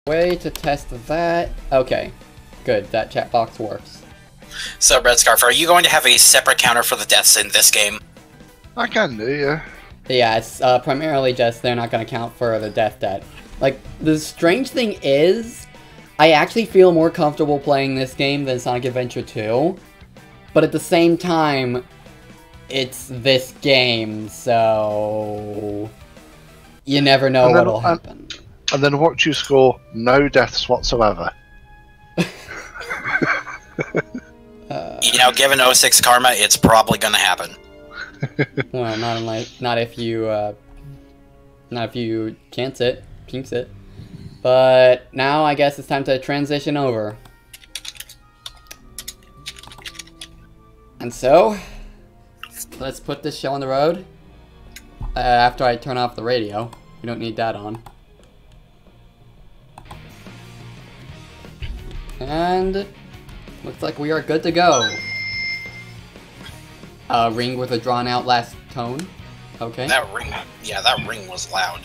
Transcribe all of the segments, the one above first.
Way to test that. Okay, good. That chat box works. So, Red Scarf, are you going to have a separate counter for the deaths in this game? I can do, yeah. Yeah, it's primarily just they're not going to count for the death debt. Like, the strange thing is, I actually feel more comfortable playing this game than Sonic Adventure 2. But at the same time, it's this game, so... You never know what'll happen. And then watch you score no deaths whatsoever. You know, given 06 karma, it's probably gonna happen. Well, not if you pinks it. But now I guess it's time to transition over. And so, let's put this show on the road. After I turn off the radio. We don't need that on. And looks like we are good to go. A ring with a drawn out last tone. Okay. That ring, yeah, that ring was loud.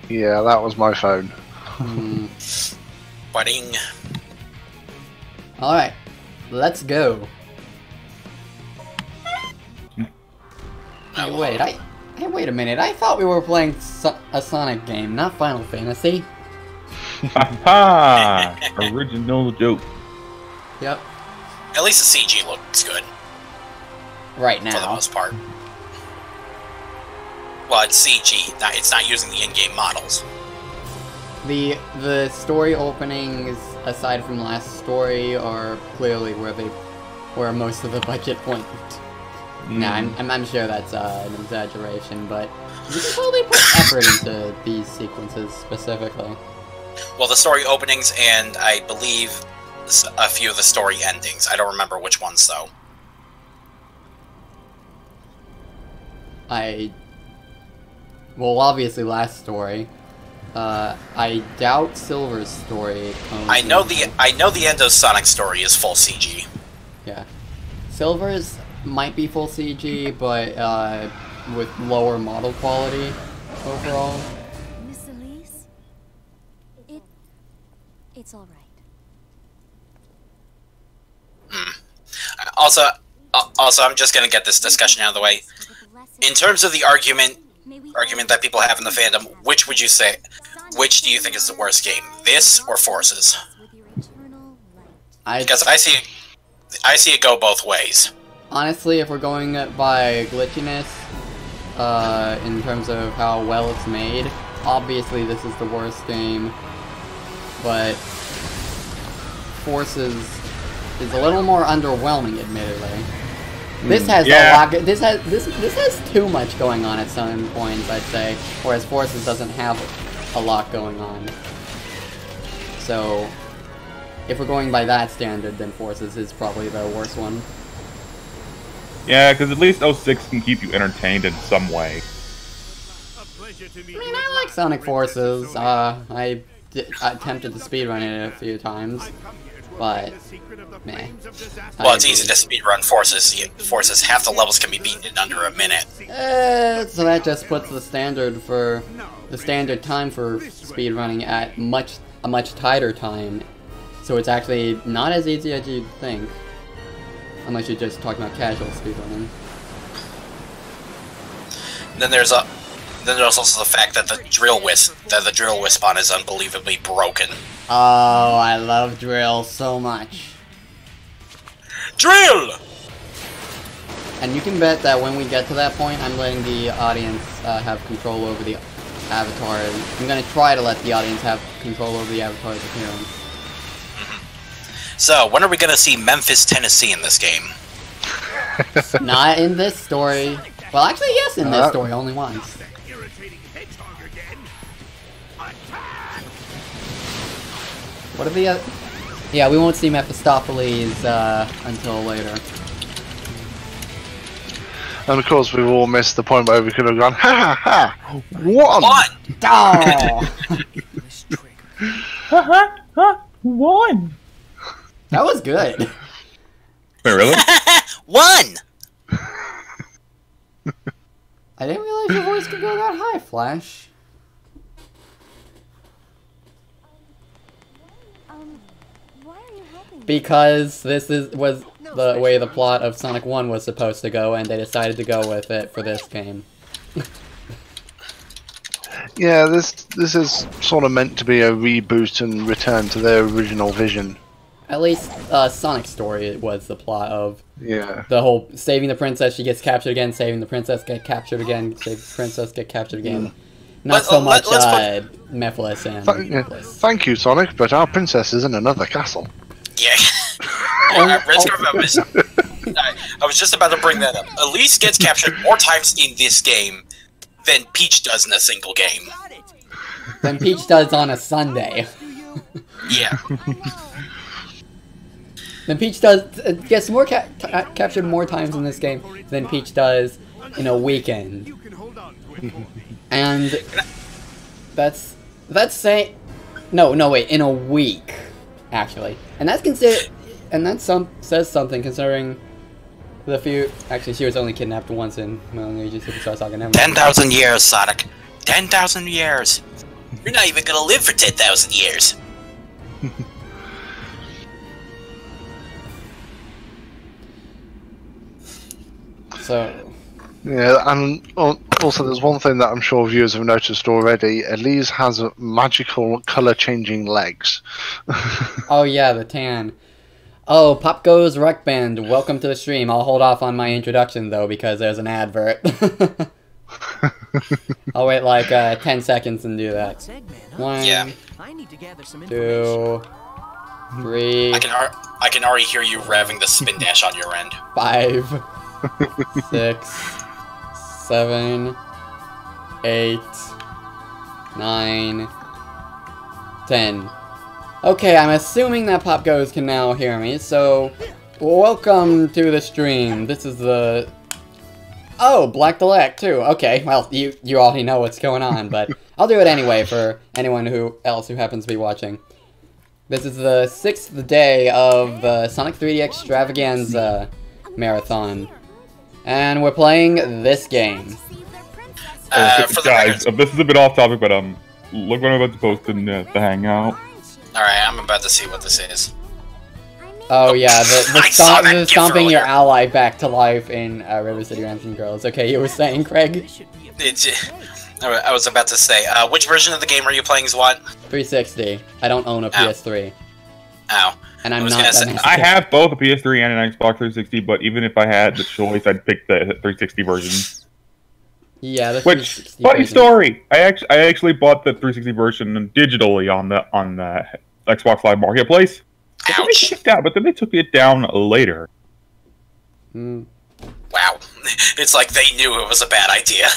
Yeah, that was my phone. Wedding. Alright, let's go. Hey, wait a minute. I thought we were playing a Sonic game, not Final Fantasy. Ha! Original joke. Yep. At least the CG looks good. Right now. For the most part. Well, it's CG. It's not using the in-game models. The story openings, aside from last story, are clearly where most of the budget went. Nah, I'm sure that's an exaggeration, but you can totally put effort into these sequences specifically. Well, the story openings and I believe a few of the story endings. I don't remember which ones though. Well, obviously last story. I doubt Silver's story. I know the end of Sonic's story is full CG. Yeah, Silver's might be full CG, but with lower model quality overall. Miss Elise, it's all right. Also, I'm just gonna get this discussion out of the way. In terms of the argument that people have in the fandom, which would you say? Which do you think is the worst game, this or Forces? Because I see it go both ways. Honestly, if we're going by glitchiness, in terms of how well it's made, obviously this is the worst game. But Forces is a little more underwhelming, admittedly. This has a lot. This has too much going on at some points, I'd say, whereas Forces doesn't have a lot going on. So, if we're going by that standard, then Forces is probably the worst one. Yeah, because at least 06 can keep you entertained in some way. I mean, I like Sonic Forces. I attempted to speedrun it a few times, but meh. Well, it's easy to speedrun Forces. Forces, half the levels can be beaten in under a minute. So that just puts the standard time for speedrunning at a much tighter time. So it's actually not as easy as you'd think. Unless you're just talking about casual speedrunning. Then there's also the fact that the drill wisp on is unbelievably broken. Oh, I love drill so much. Drill! And you can bet that when we get to that point, I'm letting the audience have control over the avatar. I'm gonna try to let the audience have control over the avatar's appearance. So, when are we gonna see Memphis, Tennessee in this game? Not in this story. Well, actually, yes, in this story, only once. What are the other... Yeah, we won't see Mephistopheles until later. And of course, we've all missed the point where we could have gone, ha ha ha! One! Oh! Ha ha ha! One! That was good. Wait, really? One! I didn't realize your voice could go that high, Flash. Why are you helping me? Because was the way the plot of Sonic 1 was supposed to go, and they decided to go with it for this game. Yeah, this is sort of meant to be a reboot and return to their original vision. At least Sonic's story was the plot of Yeah. the whole saving the princess, she gets captured again, saving the princess, get captured again, save the princess, get captured again. Not so much Mephiles and Bliss. Thank you, Sonic, but our princess is in another castle. Yeah. I was just about to bring that up. Elise gets captured more times in this game than Peach does in a single game. Than Peach does on a Sunday. Yeah. Then Peach gets more captured more times in this game than Peach does in a weekend. And that's saying wait, in a week actually. And that's says something considering the few actually she was only kidnapped once in Superstar Saga. 10,000 years, Sonic. 10,000 years. You're not even gonna live for 10,000 years. So yeah, and also there's one thing that I'm sure viewers have noticed already. Elise has magical color-changing legs. oh yeah, the tan. Oh, Pop Goes Rock Band, welcome to the stream. I'll hold off on my introduction though because there's an advert. I'll wait like 10 seconds and do that. 1, 2, 3. I can already hear you revving the spin dash on your end. 5, 6, 7, 8, 9, 10. Okay, I'm assuming that Pop Goes can now hear me, so welcome to the stream. This is the... Oh, Black Delect too. Okay, well, you already know what's going on, but I'll do it anyway for anyone else who happens to be watching. This is the 6th day of the Sonic 3DXtravaganza marathon. And we're playing this game. Guys, this is a bit off topic, but look what I'm about to post in the Hangout. Alright, I'm about to see what this is. Oh yeah, the stomping your ally back to life in River City Ransom Girls. Okay, you were saying, Craig? I was about to say, which version of the game are you playing, Zwat? 360. I don't own a PS3. Ow. And I'm not that I have both a PS3 and an Xbox 360, but even if I had the choice, I'd pick the 360 version. Yeah, the 360 funny version. story! I actually bought the 360 version digitally on the Xbox Live Marketplace. Ouch. But then they took it down later. Mm. Wow. It's like they knew it was a bad idea.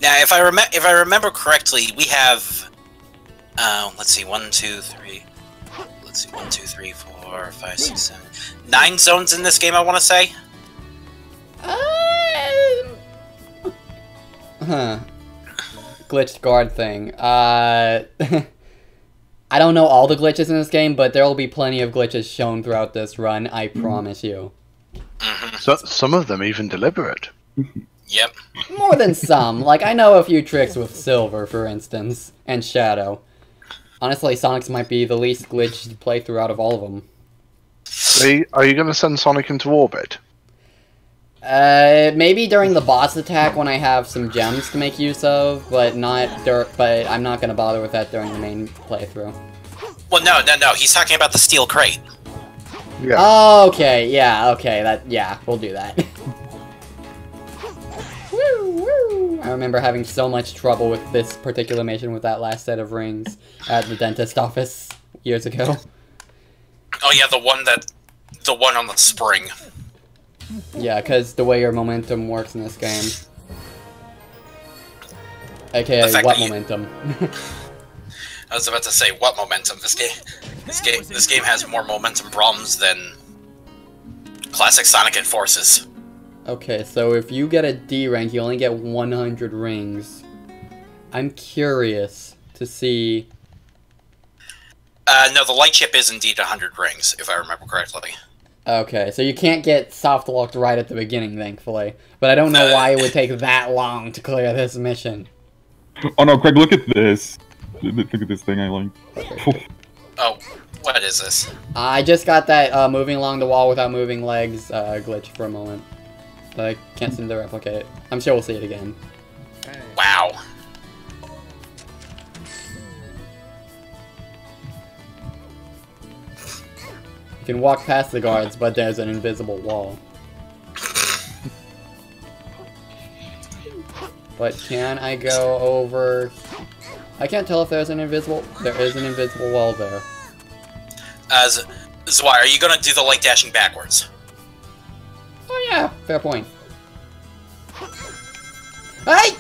Now, if I remember correctly, we have let's see, 1, 2, 3. Let's see, 1, 2, 3, 4, 5, 6, 7, 9 zones in this game. I want to say. Glitched guard thing. I don't know all the glitches in this game, but there will be plenty of glitches shown throughout this run, I promise you. So some of them even deliberate. Yep. More than some. Like, I know a few tricks with Silver, for instance, and Shadow. Honestly, Sonic's might be the least glitched playthrough out of all of them. Are you going to send Sonic into orbit? Maybe during the boss attack when I have some gems to make use of, but but I'm not gonna bother with that during the main playthrough. Well, no. He's talking about the steel crate. Yeah. Oh, okay, yeah, we'll do that. Woo, woo. I remember having so much trouble with this particular mission with that last set of rings at the dentist office years ago. Oh yeah, the one on the spring. Yeah, because the way your momentum works in this game. AKA, what momentum? I was about to say, what momentum? This game has more momentum problems than classic Sonic and Forces. Okay, so if you get a D rank, you only get 100 rings. I'm curious to see... No, the light chip is indeed 100 rings, if I remember correctly. Okay, so you can't get soft locked right at the beginning, thankfully. But I don't know why it would take that long to clear this mission. Oh no, Craig, look at this. Look at this thing I like. Oh, what is this? I just got that moving along the wall without moving legs glitch for a moment. But I can't seem to replicate it. I'm sure we'll see it again. Wow. You can walk past the guards, but there's an invisible wall. But can I go over... I can't tell if there's an invisible... There is an invisible wall there. Zwei, are you gonna do the light dashing backwards? Oh yeah, fair point. Hey!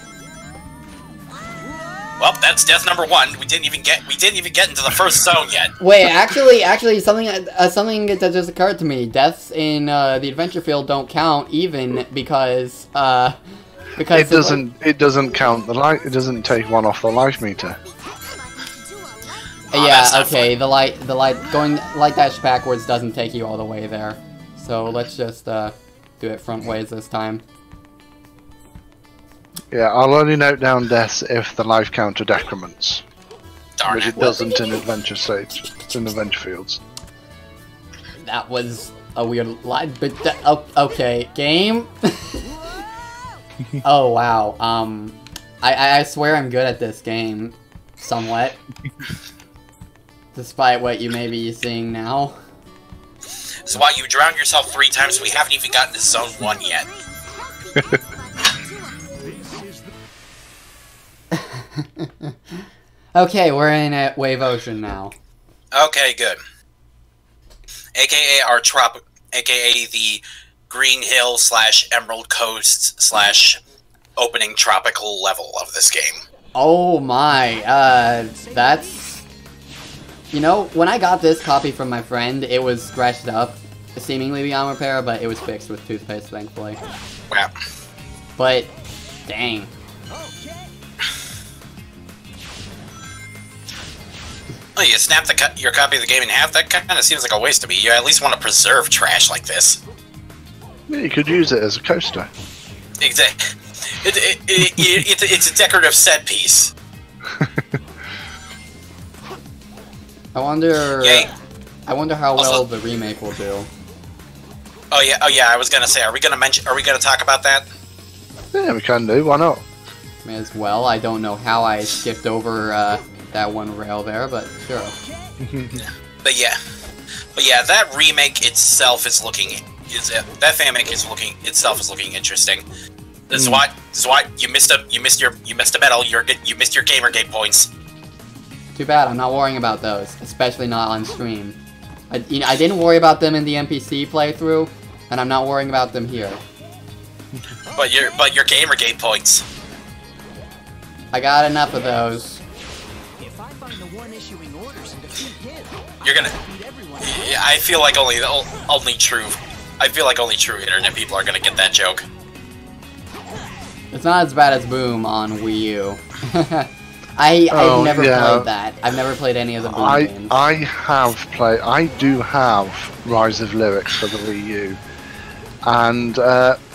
Well, that's death number 1. We didn't even get into the first zone yet. Wait, actually, something that just occurred to me. Deaths in the adventure field don't count even because it doesn't count the light. It doesn't take one off the life meter. Yeah, okay. The light dash backwards doesn't take you all the way there. So let's just do it front ways this time. Yeah, I'll only note down deaths if the life counter decrements. Darn Which it. it doesn't in adventure states, in adventure fields. That was a weird line, but okay, game. Oh wow. I swear I'm good at this game, somewhat. Despite what you may be seeing now. Zwei, you drowned yourself 3 times. We haven't even gotten to zone 1 yet. Okay, we're in Wave Ocean now. Okay, good. AKA AKA the Green Hill / Emerald Coast / opening tropical level of this game. Oh my, that's... You know, when I got this copy from my friend, it was scratched up, seemingly beyond repair, but it was fixed with toothpaste, thankfully. Wow. But, dang. Oh, you snap your copy of the game in half? That kind of seems like a waste to me. You at least want to preserve trash like this. Yeah, you could use it as a coaster. Exactly. It's a decorative set piece. I wonder... Yay. I wonder how well Also- the remake will do. Oh yeah, I was gonna say, are we gonna talk about that? Yeah, we can do. Why not? May as well. I don't know how I skipped over that one rail there, but sure. But yeah, that remake itself is looking that fanmake is looking interesting. This is what you missed a medal. You missed your Gamergate points. Too bad. I'm not worrying about those, especially not on stream. I didn't worry about them in the NPC playthrough, and I'm not worrying about them here. But your Gamergate points. I got enough of those. If I find the one issuing orders and defeat him, You're gonna. Yeah, I feel like only true internet people are gonna get that joke. It's not as bad as Boom on Wii U. I've never played that. I've never played any of the Boom games. I do have Rise of Lyrics for the Wii U. And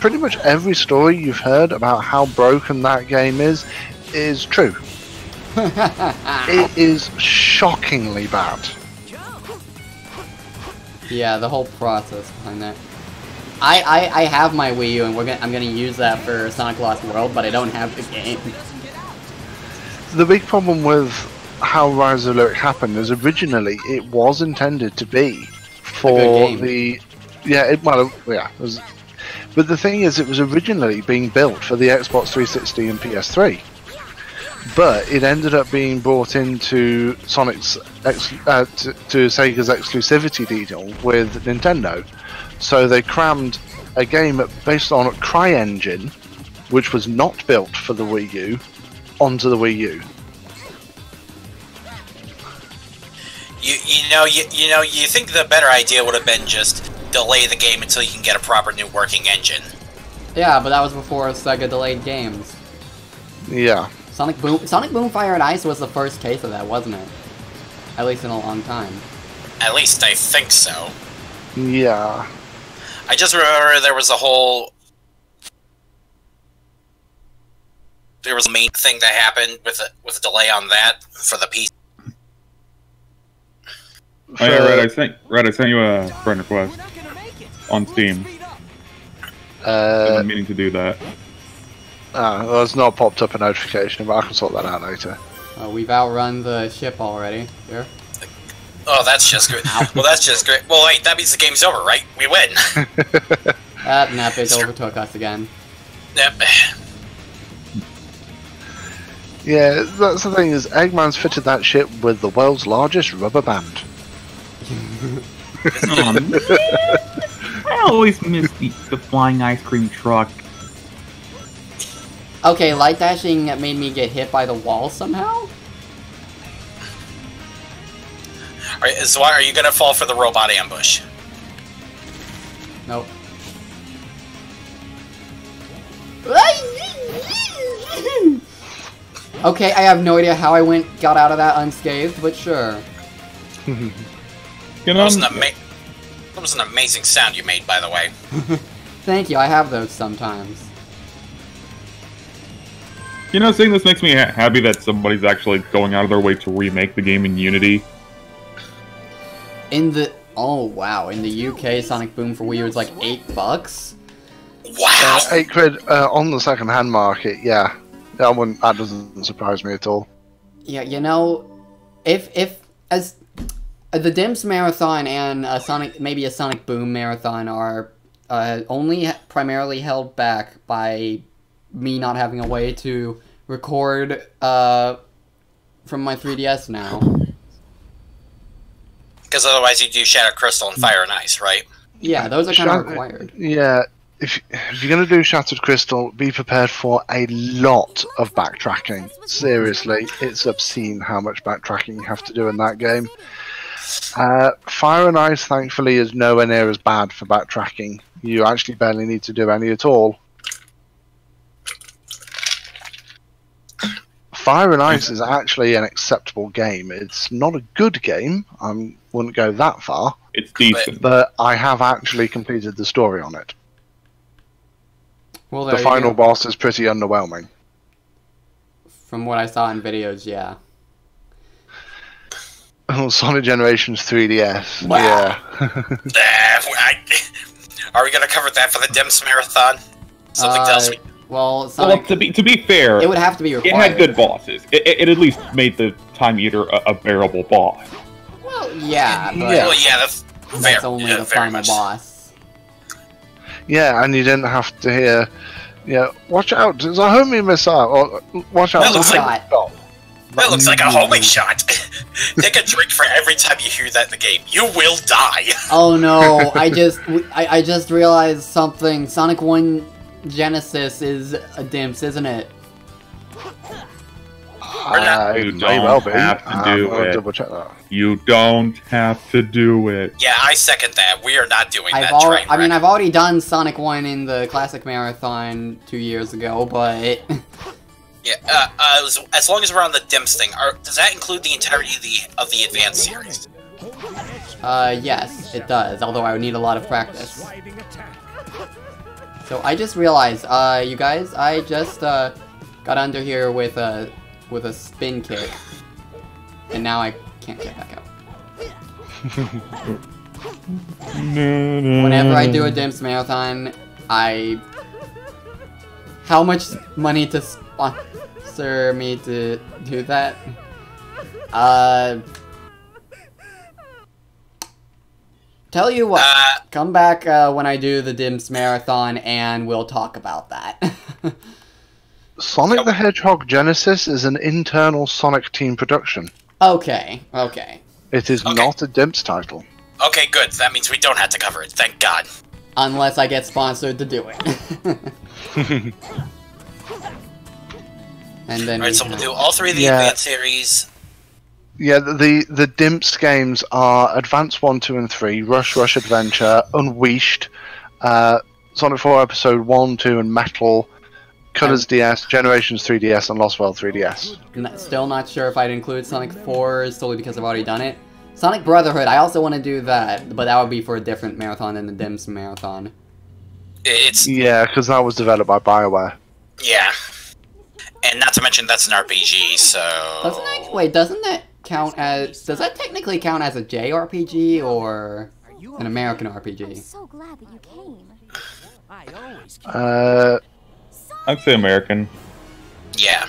pretty much every story you've heard about how broken that game is true. It is shockingly bad. Yeah, the whole process behind that. I have my Wii U, and I'm gonna use that for Sonic Lost World, but I don't have the game. The big problem with how Rise of Lyric happened is originally it was intended to be for the... Yeah, but the thing is, it was originally being built for the Xbox 360 and PS3. But it ended up being brought into Sonic's to Sega's exclusivity deal with Nintendo. So they crammed a game based on CryEngine, which was not built for the Wii U, onto the Wii U. You think the better idea would have been just delay the game until you can get a proper new working engine. Yeah, but that was before Sega delayed games. Yeah. Sonic Boom Fire and Ice was the first case of that, wasn't it? At least in a long time. At least I think so. Yeah. I just remember there was a whole... there was a main thing that happened with a delay on that for the PC. Oh yeah, Red, I sent you a friend request on Steam. I've been meaning to do that. Well, it's not popped up a notification, but I can sort that out later. We've outrun the ship already. Here. Oh, that's just good. Well, that's just great. Well, wait, that means the game's over, right? We win. Nope, it overtook us again. Yep. Yeah, that's the thing is, Eggman's fitted that ship with the world's largest rubber band. I always miss the flying ice cream truck. Okay, light dashing made me get hit by the wall somehow? So are you gonna fall for the robot ambush? Nope. Okay, I have no idea how I got out of that unscathed, but sure. That was an amazing sound you made, by the way. Thank you, I have those sometimes. You know, seeing this makes me happy that somebody's actually going out of their way to remake the game in Unity. Oh wow, in the UK, Sonic Boom for Wii U was like $8. Wow! £8 on the second-hand market, yeah. That doesn't surprise me at all. Yeah, you know, if as the Dimps Marathon and maybe a Sonic Boom Marathon are only primarily held back by me not having a way to record from my 3DS now. Because otherwise you do Shadow Crystal and Fire and Ice, right? Yeah, those are kind of required. Yeah, if you're going to do Shattered Crystal, be prepared for a lot of backtracking. Seriously, it's obscene how much backtracking you have to do in that game. Fire and Ice, thankfully, is nowhere near as bad for backtracking. You actually barely need to do any at all. Fire and Ice is actually an acceptable game. It's not a good game. I wouldn't go that far. It's decent. But I have actually completed the story on it. Well, The final boss is pretty underwhelming. From what I saw in videos, yeah. Oh, Sonic Generations 3DS. Wow. Yeah. Are we going to cover that for the Dimps Marathon? Something tells me. Well, Sonic, to be fair, it would have to be required. It had good bosses. It at least made the Time Eater a bearable boss. Well, yeah, but Well, yeah, that's only the final boss. Yeah, and you didn't have to hear, watch out, there's a homing missile, or watch out, That looks there's a like- stop. That looks like a homing shot. Take a drink for every time you hear that in the game. You will die. Oh no, I just realized something. Sonic 1 Genesis is a Dimps, isn't it? You don't have to do it. Double check that. You don't have to do it. Yeah, I second that. We are not doing that. I've already done Sonic 1 in the Classic Marathon 2 years ago, but... Yeah, as long as we're on the Dimps thing, does that include the entirety of the Advanced series? Yes, it does, although I would need a lot of practice. So I just realized, you guys, I just, got under here with a spin kick. And now I can't get back up. Whenever I do a Dimps Marathon, how much money to sponsor me to do that? Tell you what, come back when I do the Dimps Marathon and we'll talk about that. Sonic the Hedgehog Genesis is an internal Sonic team production. Okay. It is not a Dimps title. Okay, good. That means we don't have to cover it. Thank God. Unless I get sponsored to do it. And then Alright, so we'll do all three of the Advanced series. Yeah, the Dimps games are Advance 1, 2, and 3, Rush Adventure, Unleashed, Sonic 4 Episode 1, 2, and Metal, Colors DS, Generations 3DS, and Lost World 3DS. Still not sure if I'd include Sonic 4 solely because I've already done it. Sonic Brotherhood, I also want to do that, but that would be for a different marathon than the Dimps Marathon. It's... Yeah, because that was developed by BioWare. Yeah. And not to mention that's an RPG, so... Doesn't that count as... Does that technically count as a JRPG or an American RPG? I'm so glad that you came. I always I'd say American. Yeah.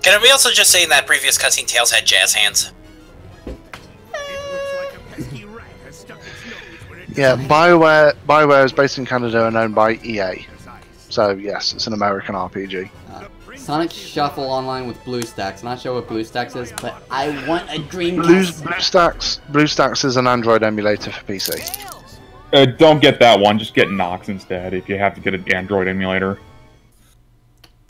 Can we also just say in that previous cutscene, Tails had jazz hands? Yeah, BioWare is based in Canada and owned by EA. So yes, it's an American RPG. Sonic Shuffle online with BlueStacks. Not sure what BlueStacks is, but I want a Dreamcast. BlueStacks is an Android emulator for PC. Don't get that one. Just get Nox instead if you have to get an Android emulator.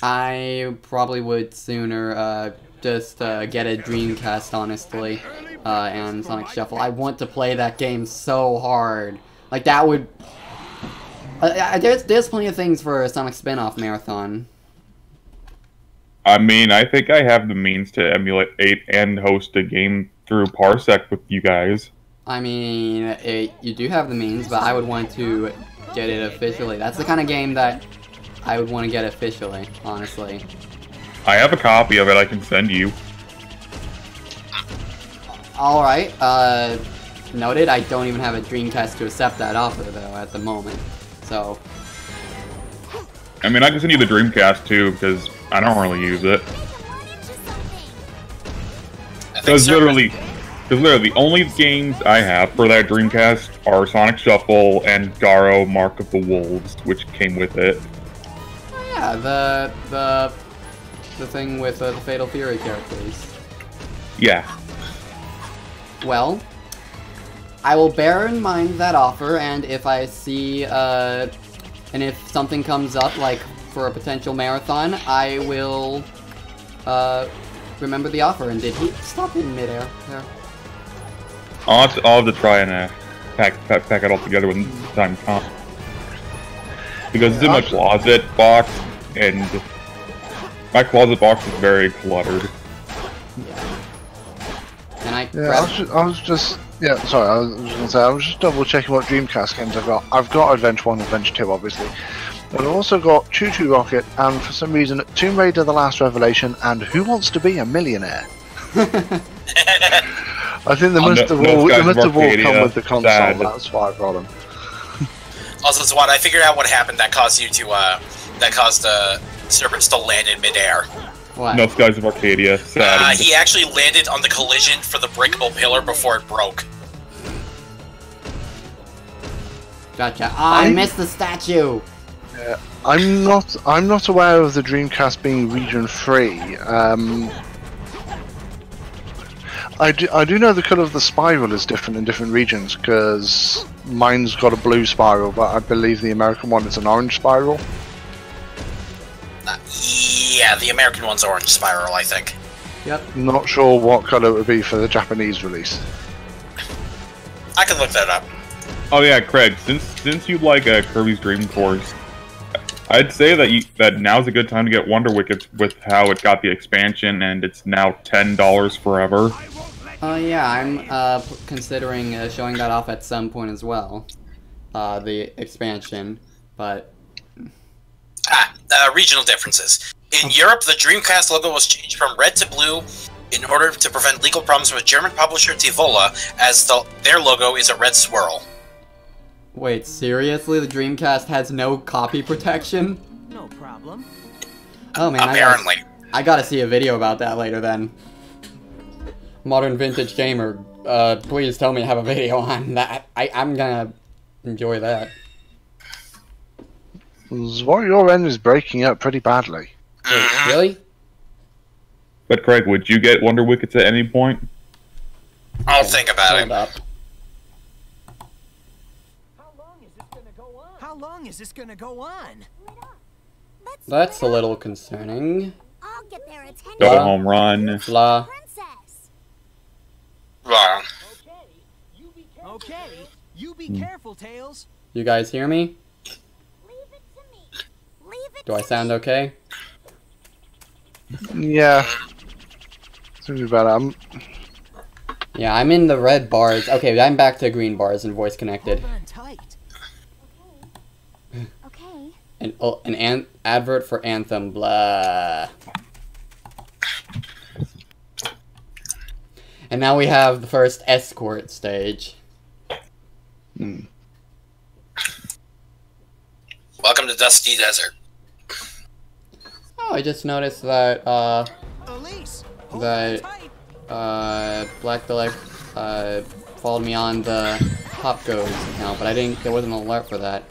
I probably would sooner just get a Dreamcast, honestly, and Sonic Shuffle. I want to play that game so hard. Like, that would... there's plenty of things for a Sonic spin-off marathon. I mean, I think I have the means to emulate and host a game through Parsec with you guys. I mean, you do have the means, but I would want to get it officially. That's the kind of game that I would want to get officially, honestly. I have a copy of it I can send you. Alright, noted. I don't even have a Dreamcast to accept that offer, though, at the moment. So... I mean, I can send you the Dreamcast, too, because I don't really use it. Because literally, the only games I have for that Dreamcast are Sonic Shuffle and Garo Mark of the Wolves, which came with it. Oh yeah, the thing with the Fatal Fury characters. Yeah. Well, I will bear in mind that offer, and if I see, and if something comes up, like for a potential marathon, I will, remember the offer. And did he stop in midair there? I'll have to try and pack it all together when the time comes. Because it's in my closet box, and my closet box is very cluttered. Yeah. And I was just double checking what Dreamcast games I've got. I've got Adventure 1 and Adventure 2, obviously. But I've also got Choo Choo Rocket, and for some reason, Tomb Raider The Last Revelation, and Who Wants to Be a Millionaire? I think they must have all come with the console, that's why I brought them. Also, Zwad, I figured out what happened that caused you to, that caused the servers to land in midair. What? No Skies of Arcadia. Sad. He actually landed on the collision for the breakable pillar before it broke. Gotcha. I missed the statue! I'm not aware of the Dreamcast being region free. I do know the colour of the spiral is different in different regions, because mine's got a blue spiral, but I believe the American one is an orange spiral. Yeah, the American one's orange spiral, I think. Yep. Not sure what colour it would be for the Japanese release. I can look that up. Oh yeah, Craig. Since you like Kirby's Dream Course, I'd say that now's a good time to get Wonder Wicket with how it got the expansion, and it's now $10 forever. Yeah, I'm considering showing that off at some point as well. The expansion, but... Regional differences. In Europe, the Dreamcast logo was changed from red to blue in order to prevent legal problems with German publisher Tivola, as their logo is a red swirl. Wait, seriously? The Dreamcast has no copy protection? No problem. Oh man, apparently. I gotta see a video about that later then. Modern Vintage Gamer, please tell me I have a video on that. I'm gonna enjoy that. What your end is breaking up pretty badly. Wait, really? But Craig, would you get Wonder Wickets at any point? I'll think about it. Up. How long is this gonna go on? That's a little concerning. I'll get their attention. Got a home run. Blah. Princess. Wow. Okay, you be careful, Tails. You guys hear me? Leave it to me. Leave it Do I sound okay? Yeah. Seems better. Yeah, I'm in the red bars. Okay, I'm back to green bars and voice connected. Hold on tight. Okay. an advert for Anthem, blah. And now we have the first escort stage. Hmm. Welcome to Dusty Desert. Oh, I just noticed that, Elise, hold that, tight. Black Delight, followed me on the Hop Goes account, but there wasn't an alert for that.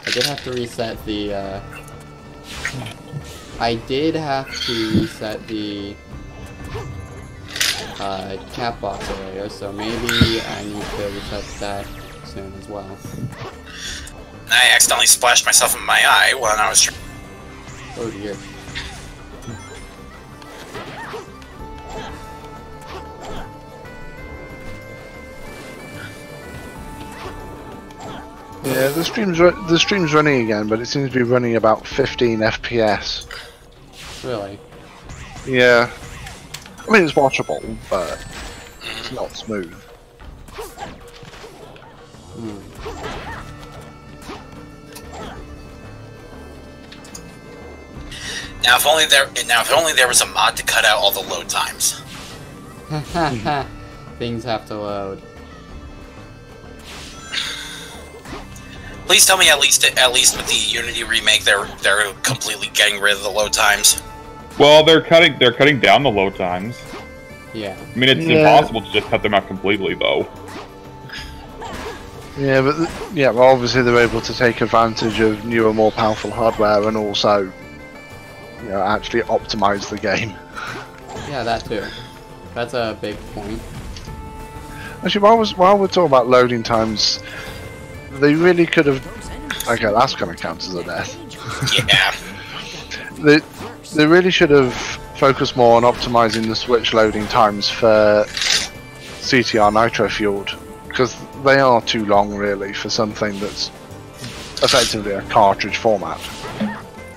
I did have to reset the, chat box earlier, so maybe I need to reset that soon as well. I accidentally splashed myself in my eye when I was trying. Oh dear. Yeah, the stream's running again, but it seems to be running about 15 FPS. Really? Yeah. I mean, it's watchable, but it's not smooth. Now, if only there was a mod to cut out all the load times. Things have to load. Please tell me at least with the Unity remake, they're completely getting rid of the load times. Well, they're cutting down the load times. Yeah. I mean, it's impossible to just cut them out completely, though. Yeah, but well, obviously they're able to take advantage of newer, more powerful hardware, and also, actually optimize the game. Yeah, that too. That's a big point. Actually, while we're talking about loading times, they really could have. Okay, that's gonna count as a death. Yeah. They really should have focused more on optimizing the Switch loading times for CTR Nitro Fueled, because they are too long, really, for something that's effectively a cartridge format.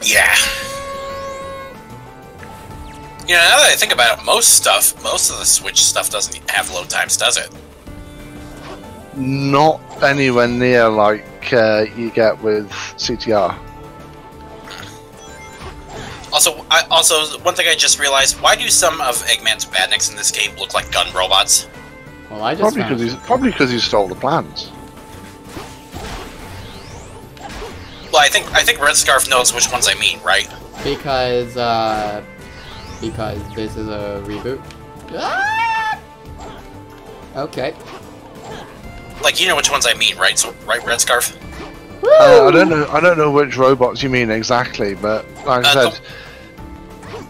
Yeah. Now that I think about it, most of the Switch stuff doesn't have load times, does it? Not anywhere near like you get with CTR. Also, one thing I just realized: why do some of Eggman's badniks in this game look like gun robots? Well, I just probably because he stole the plans. Well, I think Red Scarf knows which ones I mean, right? Because this is a reboot. Ah! Okay. Like, you know which ones I mean, right? So, right, Red Scarf? I don't know which robots you mean exactly, but like I said,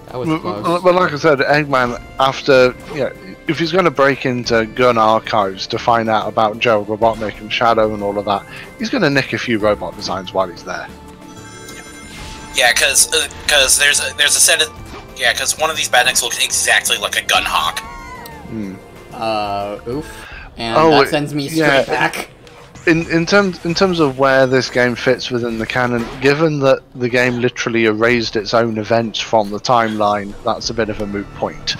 that was close. But like I said, Eggman, after if he's going to break into gun archives to find out about Gerald Robotnik and Shadow and all of that, he's going to nick a few robot designs while he's there. Yeah, because there's a set of because one of these badniks looks exactly like a gun hawk. Oof. And that sends me straight back. In terms of where this game fits within the canon, given that the game literally erased its own events from the timeline, that's a bit of a moot point.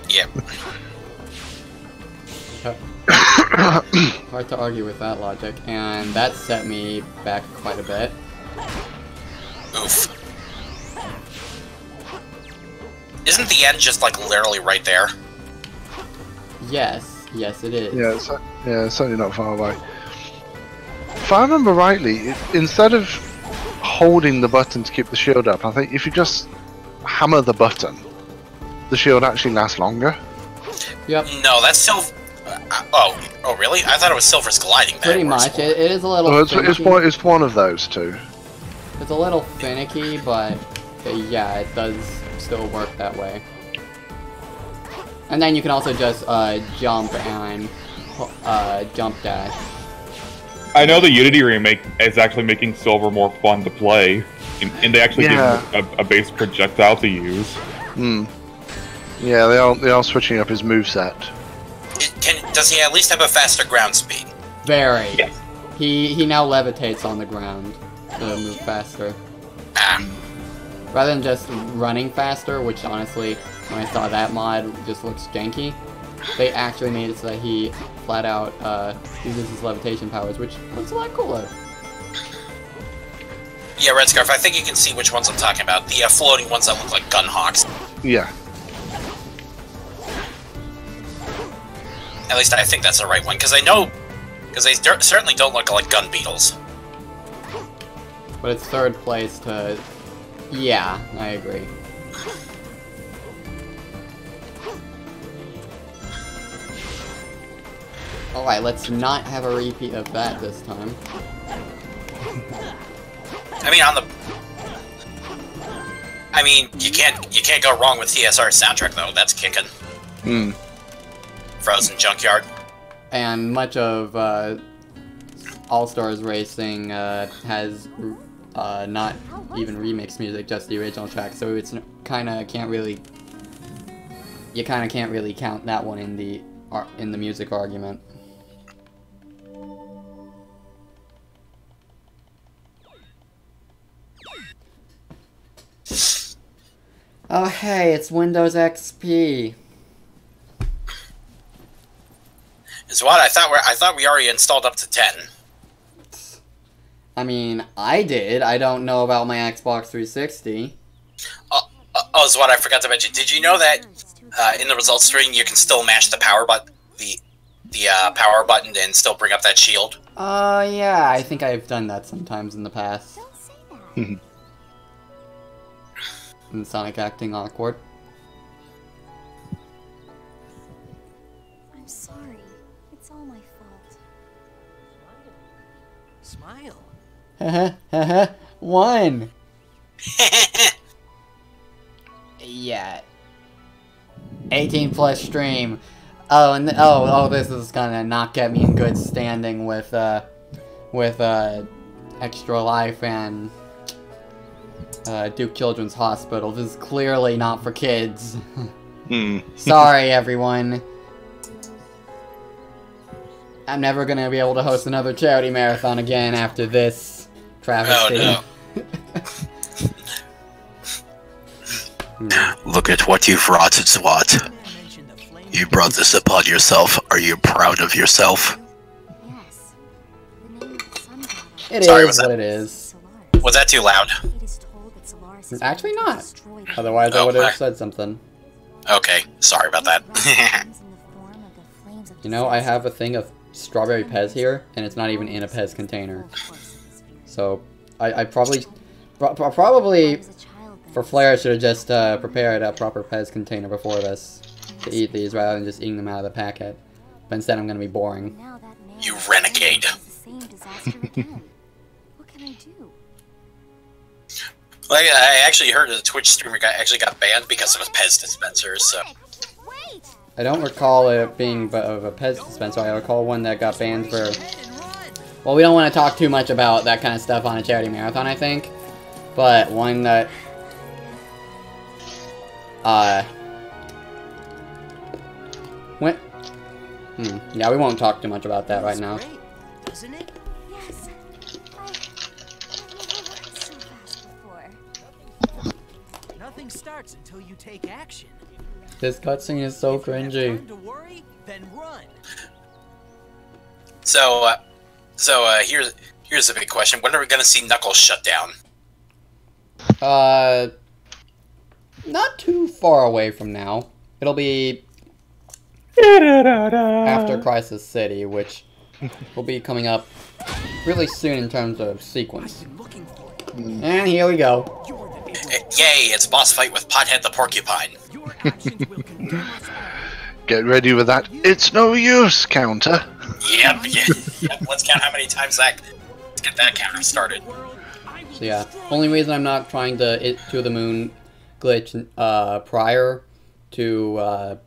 Yep. Hard to argue with that logic, and that set me back quite a bit. Oof. Isn't the end just like literally right there? Yes, it is. Yeah, it's certainly not far away. If I remember rightly, instead of holding the button to keep the shield up, I think if you just hammer the button, the shield actually lasts longer. Yep. No, that's Silver. Oh, really? I thought it was Silver's gliding. Pretty much. It is a little. It's one of those two. It's a little finicky, but yeah, it does still work that way. And then you can also just jump and jump dash. I know the Unity remake is actually making Silver more fun to play, and they actually give him a base projectile to use. Yeah, they are switching up his moveset. Does he at least have a faster ground speed? Very. Yes. He now levitates on the ground to move faster. Rather than just running faster, which honestly, when I saw that mod, just looks janky. They actually made it so that he flat out uses his levitation powers, which looks a lot cooler. Yeah, Red Scarf, I think you can see which ones I'm talking about. The floating ones that look like gun hawks. Yeah. At least I think that's the right one, because I know... Because they certainly don't look like gun beetles. But it's third place to... Yeah, I agree. Alright, let's not have a repeat of that this time. I mean, on the... I mean, you can't go wrong with TSR's soundtrack, though. That's kicking. Hmm. Frozen Junkyard. And much of All-Stars Racing has not even remixed music, just the original track, so it's kinda can't really... You kinda can't really count that one in the music argument. Oh hey, it's Windows XP. Is what I thought we already installed up to 10. I mean, I did. I don't know about my Xbox 360. Oh, is what I forgot to mention. Did you know that in the results screen you can still mash the power button, the power button, and still bring up that shield? Yeah, I think I've done that sometimes in the past. Don't say that. And Sonic acting awkward. I'm sorry. It's all my fault. Smile. Haha, one! Yeah. 18 plus stream. Oh, and this is gonna not get me in good standing with Extra Life and Duke Children's Hospital. This is clearly not for kids. Sorry, everyone. I'm never gonna be able to host another charity marathon again after this travesty. Oh no. Look at what you've wrought, Zwat. You brought this upon yourself. Are you proud of yourself? Yes. The name of the sun god. It Sorry, is was what that- it is. Was that too loud? It is told that Solaris is Actually going to not. destroy the Otherwise, I Oh, would have okay. said something. Okay, sorry about that. flames in the form of the flames of You know, I disaster. have a thing of strawberry Pez here, and it's not even in a Pez container. So, I probably, I was a child then. for Flair, I should have just prepared a proper Pez container before this to eat these rather than just eating them out of the packet. But instead, I'm gonna be boring. Now that man You is renegade. the same disaster again. What can I do? Like, I actually heard that the Twitch streamer guy actually got banned because of his Pez dispenser, so... Wait! I don't recall it being of a Pez dispenser. I recall one that got banned for... Well, we don't want to talk too much about that kind of stuff on a charity marathon, I think. But one that... When... Yeah, we won't talk too much about that right now. Great, isn't it? Yes! I've never worked so fast before. Nothing starts until you take action. This cutscene is so If you have cringy. time to worry, then run. So, here's a big question. When are we gonna see Knuckles shut down? Not too far away from now. It'll be after Crisis City, which will be coming up really soon in terms of sequence. I've been looking for you. And here we go. You're the Yay, it's boss fight with Pothead the Porcupine. Your actions will condemn us all. Get ready with that. It's no use counter. Yep, yep. Let's count how many times let's get that counter started. So yeah, only reason I'm not trying to to the moon glitch prior to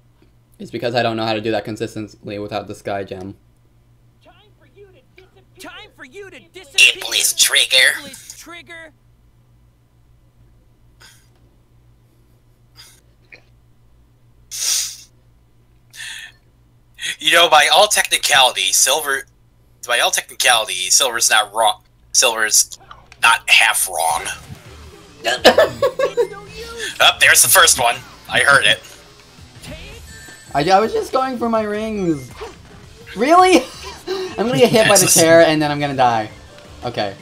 is because I don't know how to do that consistently without the sky gem. Time for you to disappear. Iblis Trigger. Iblis Trigger. You know, by all technicality, Silver's not wrong. Silver's not half wrong. Oh, there's the first one. I heard it. I was just going for my rings. Really? I'm gonna get hit by the chair and then I'm gonna die. Okay.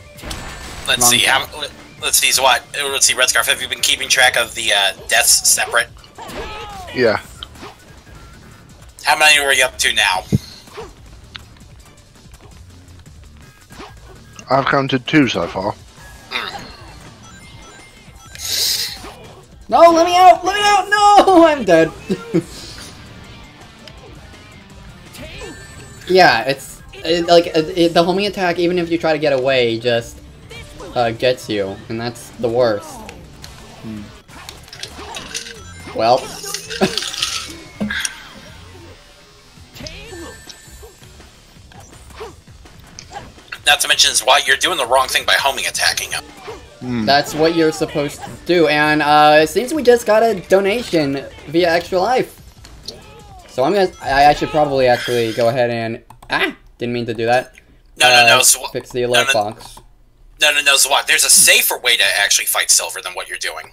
Let's see. Let's see. So what? Let's see. Red Scarf. Have you been keeping track of the deaths separate? Yeah. How many are you up to now? I've counted 2 so far. No, let me out! Let me out! No, I'm dead. Yeah, the homing attack, even if you try to get away, just gets you, and that's the worst. Well. Not to mention is why you're doing the wrong thing by homing attacking him. That's what you're supposed to do, and it seems we just got a donation via Extra Life. So I should probably actually go ahead and didn't mean to do that. No, fix the alert box. No, Zwat. There's a safer way to actually fight Silver than what you're doing.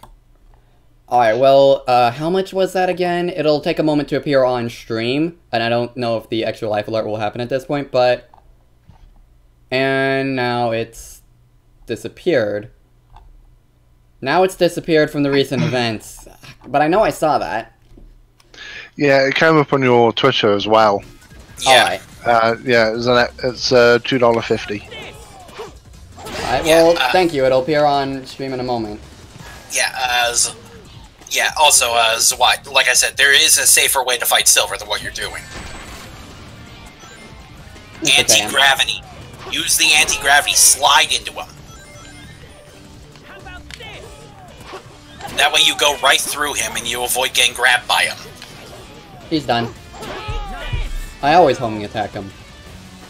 Alright, well, how much was that again? It'll take a moment to appear on stream, and I don't know if the Extra Life alert will happen at this point, but... And now it's disappeared. Now it's disappeared from the recent events. But I know I saw that. Yeah, it came up on your Twitter as well. Yeah. Yeah, it's $2.50. Alright, well, thank you. It'll appear on stream in a moment. Yeah, also, Zwat, like I said, there is a safer way to fight Silver than what you're doing. Anti-gravity. Use the anti-gravity, slide into him. That way you go right through him and you avoid getting grabbed by him. He's done. I always homing attack him.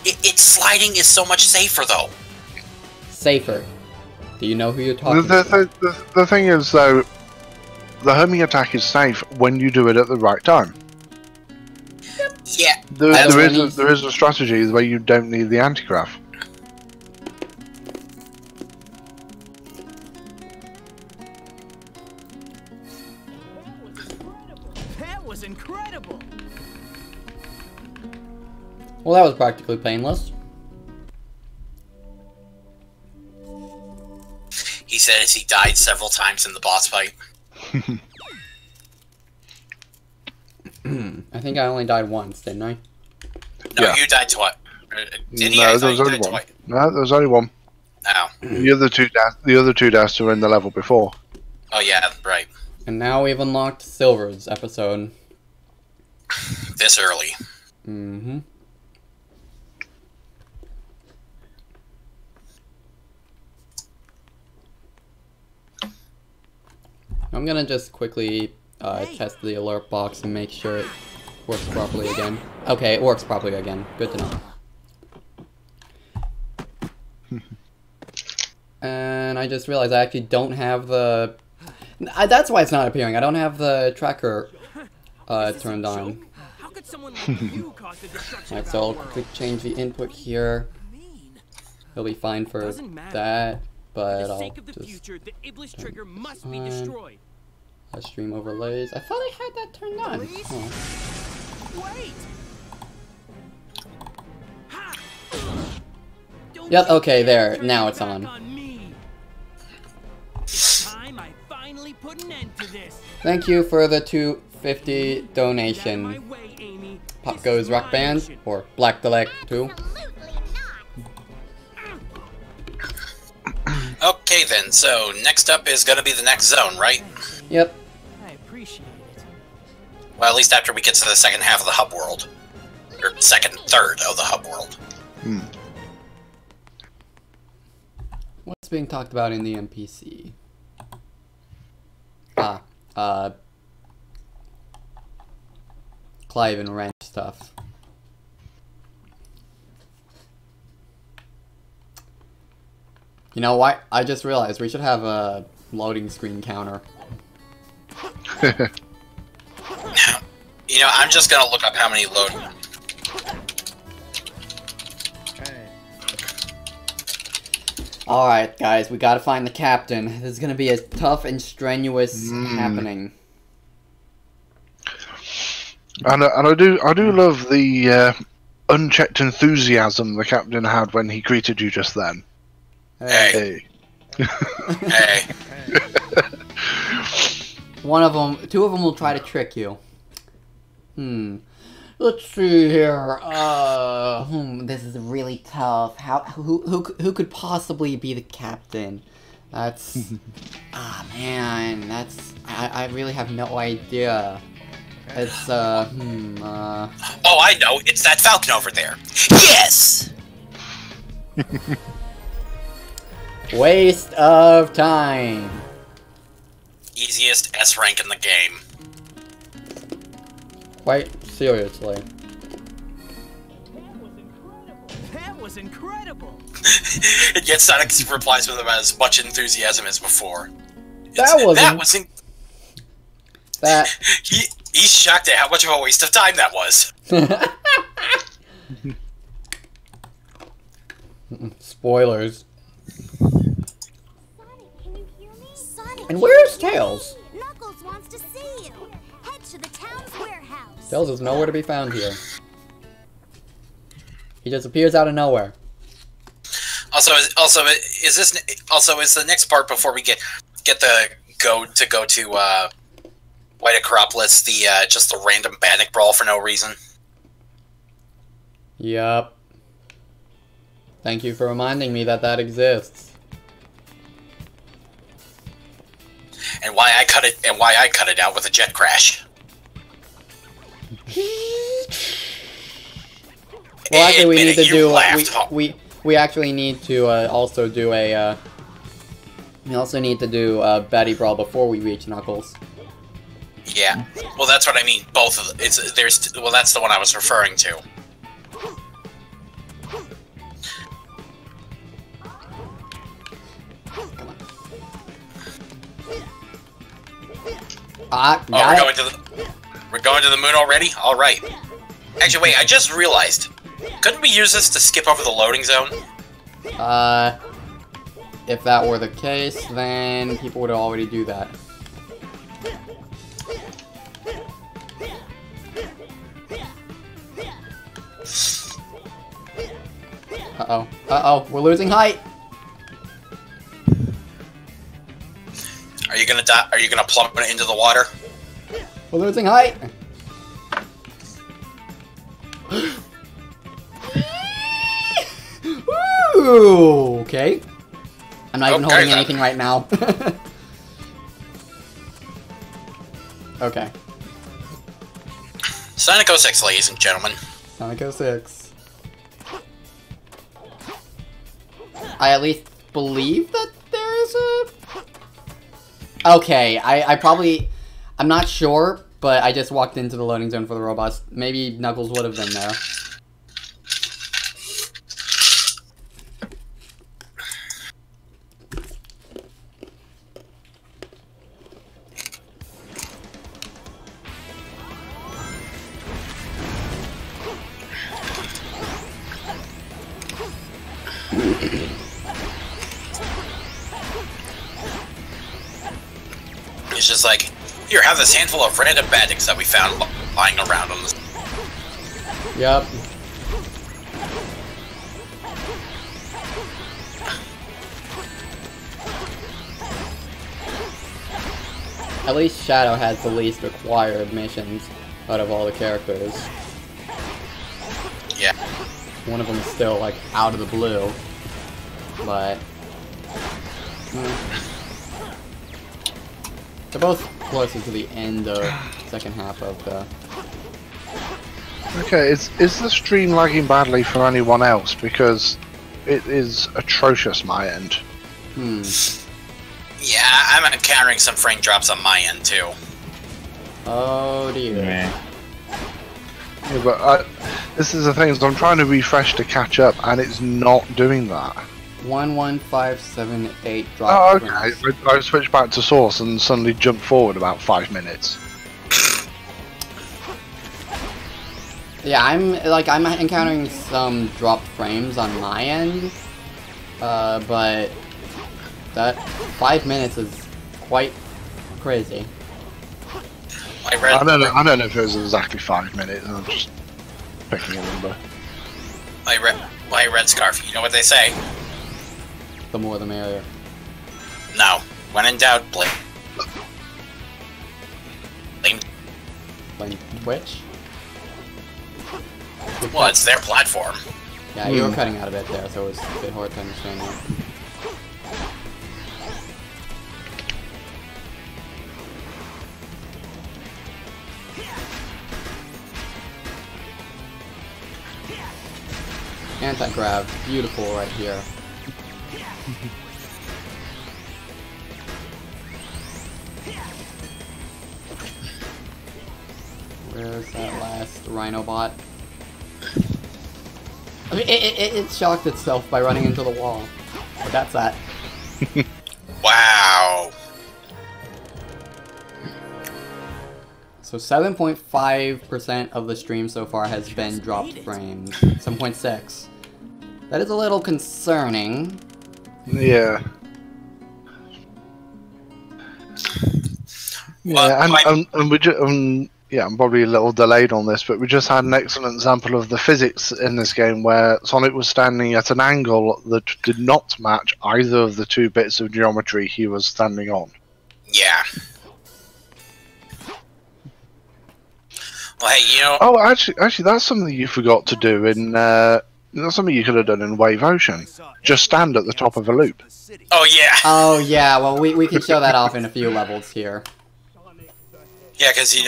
It's sliding is so much safer, though. Safer. Do you know who you're talking to? The thing is, though, the homing attack is safe when you do it at the right time. Yeah. There is a strategy where you don't need the anti-grav. That was incredible. Well, that was practically painless. He said as he died several times in the boss fight. I think I only died once, didn't I? No, Yeah. you died twice. Did he? No, there was only one. Twice. No, there was only one. Oh. The other two deaths were in the level before. Oh yeah, right. And now we've unlocked Silver's episode. This early. Mm-hmm. I'm gonna just quickly test the alert box and make sure it works properly again. Okay, it works properly again. Good to know. And I just realized I actually don't have the... that's why it's not appearing. I don't have the tracker turned on. How could someone like you cause the destruction Alright, of so our I'll world? quick change the input here. It'll be fine for Doesn't matter. that, For but the I'll sake of the just future, the Iblis trigger must be on. destroyed. Stream overlays. I thought I had that turned on. Oh. Wait. Ha! Don't Yep, you okay, dare there. turn Now your it's back on. me. It's time I finally put an end to this. Thank you for the $2.50 Get out of my donation. way, Amy. Pop This Goes is Rock my Band, mission. or Black Delect 2. Okay then, so next up is gonna be the next zone, right? Yep. I appreciate it. Well, at least after we get to the second half of the hub world. Or second third of the hub world. What's being talked about in the NPC? Clive and Wrench stuff. You know what? I just realized we should have a loading screen counter. You know, I'm just gonna look up how many load. Alright, guys, we gotta find the captain. This is gonna be a tough and strenuous happening. And I do love the unchecked enthusiasm the captain had when he greeted you just then. Hey. Hey. Two of them will try to trick you. Let's see here. This is really tough. Who could possibly be the captain? That's man, I really have no idea. It's Oh, I know. It's that Falcon over there. Yes. Waste of time. Easiest S rank in the game. Quite seriously. That was incredible. And yet Sonic replies with as much enthusiasm as before. He's shocked at how much of a waste of time that was. Spoilers. Sonic, can you hear me? Sonic, And where's Tails? Knuckles wants to see you. Head to the town's warehouse. Tails is nowhere to be found here. He just appears out of nowhere. Is the next part before we get to go to White Acropolis just the random Bannock brawl for no reason? Yup. Thank you for reminding me that exists. And why I cut it out with a jet crash. Well, actually, we need to do. We actually need to also do a. We also need to do Batty Brawl before we reach Knuckles. Yeah. Well, that's what I mean. Both of them. Well, that's the one I was referring to. We're going to the moon already? Alright. Actually, wait, I just realized. Couldn't we use this to skip over the loading zone? If that were the case, then people would already do that. Uh-oh. Uh-oh, we're losing height! Are you gonna die? Are you gonna plummet into the water? We're losing height! Woo! Okay. I'm not even holding anything right now. Okay. Sonic 06, ladies and gentlemen. Sonic 06. I at least believe that there is a... Okay, I'm not sure, but I just walked into the loading zone for the robots. Maybe Knuckles would have been there. It's just like, here, have this handful of random bandits that we found lying around on this. Yep. At least Shadow has the least required missions out of all the characters. Yeah. One of them is still, like, out of the blue. But... they're both closer to the end of the second half of the... Okay, is the stream lagging badly for anyone else? Because it is atrocious my end. Yeah, I'm encountering some frame drops on my end too. Oh dear. Yeah. Yeah, but this is the thing, is I'm trying to refresh to catch up and it's not doing that. 11578 drop. Oh, okay. I switched back to source and suddenly jumped forward about 5 minutes. Yeah, I'm encountering some dropped frames on my end, but that 5 minutes is quite crazy. I don't know if it was exactly 5 minutes. I'm just picking a number. My red scarf. You know what they say? The more the merrier. No. When in doubt, blame. Blame Twitch? Well, it's their platform. Yeah, you were cutting out a bit there, so it was a bit hard to understand that. Anti-grab, beautiful right here. Where's that last Rhino bot? I mean, it shocked itself by running into the wall. But that's that. Wow. So 7.5% of the stream so far has been dropped frames. 7.6. That is a little concerning. Yeah. Well, Yeah, and we just, yeah, I'm probably a little delayed on this, but we just had an excellent example of the physics in this game where Sonic was standing at an angle that did not match either of the two bits of geometry he was standing on. Yeah. Well, hey, you know... Oh, actually, that's something you forgot to do in... that's something you could have done in Wave Ocean. Just stand at the top of a loop. Oh, yeah. Oh yeah, well we can show that off in a few levels here. Yeah, because, you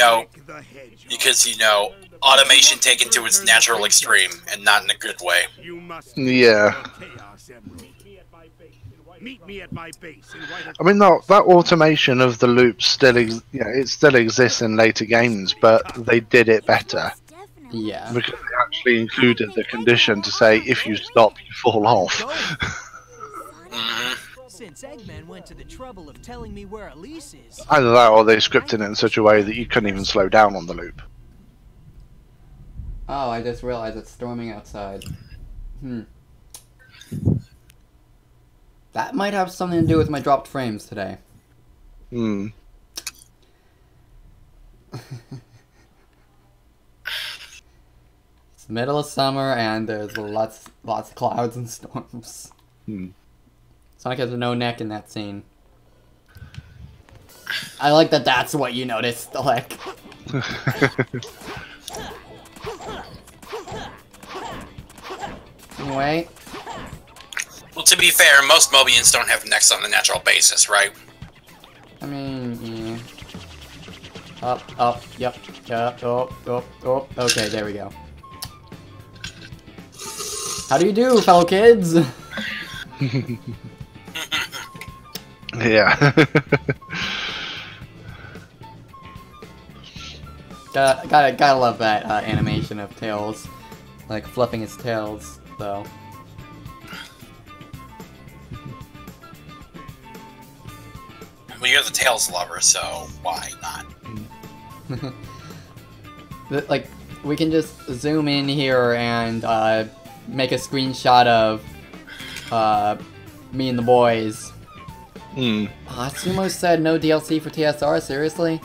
know, automation taken to its natural extreme, and not in a good way. Yeah. Meet me at my base in White. I mean, that automation of the loops still, it still exists in later games, but they did it better. Yeah. Because they actually included the condition to say, if you stop, you fall off. Since Eggman went to the trouble of telling me where Elise is. Either that, or they scripted it in such a way that you couldn't even slow down on the loop. Oh, I just realized it's storming outside. That might have something to do with my dropped frames today. Hmm. It's the middle of summer and there's lots of clouds and storms. Sonic has no neck in that scene. I like that that's what you noticed, like. Anyway. Well, to be fair, most Mobians don't have necks on a natural basis, right? I mean, yeah. Up, yep, up. Okay, there we go. How do you do, fellow kids? Yeah. Gotta love that animation of Tails, like fluffing his tails, though. Well, you're the Tails lover, so why not? Like, we can just zoom in here and make a screenshot of me and the boys. Sumo said no DLC for TSR, seriously?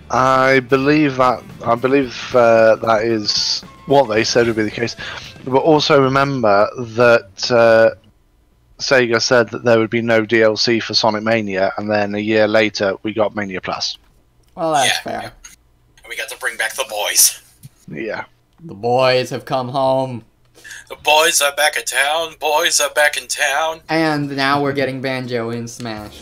I believe that is what they said would be the case. But also remember that Sega said that there would be no DLC for Sonic Mania, and then a year later we got Mania Plus. Well, that's fair. And we got to bring back the boys. Yeah. The boys have come home. The boys are back in town. Boys are back in town. And now we're getting Banjo in Smash.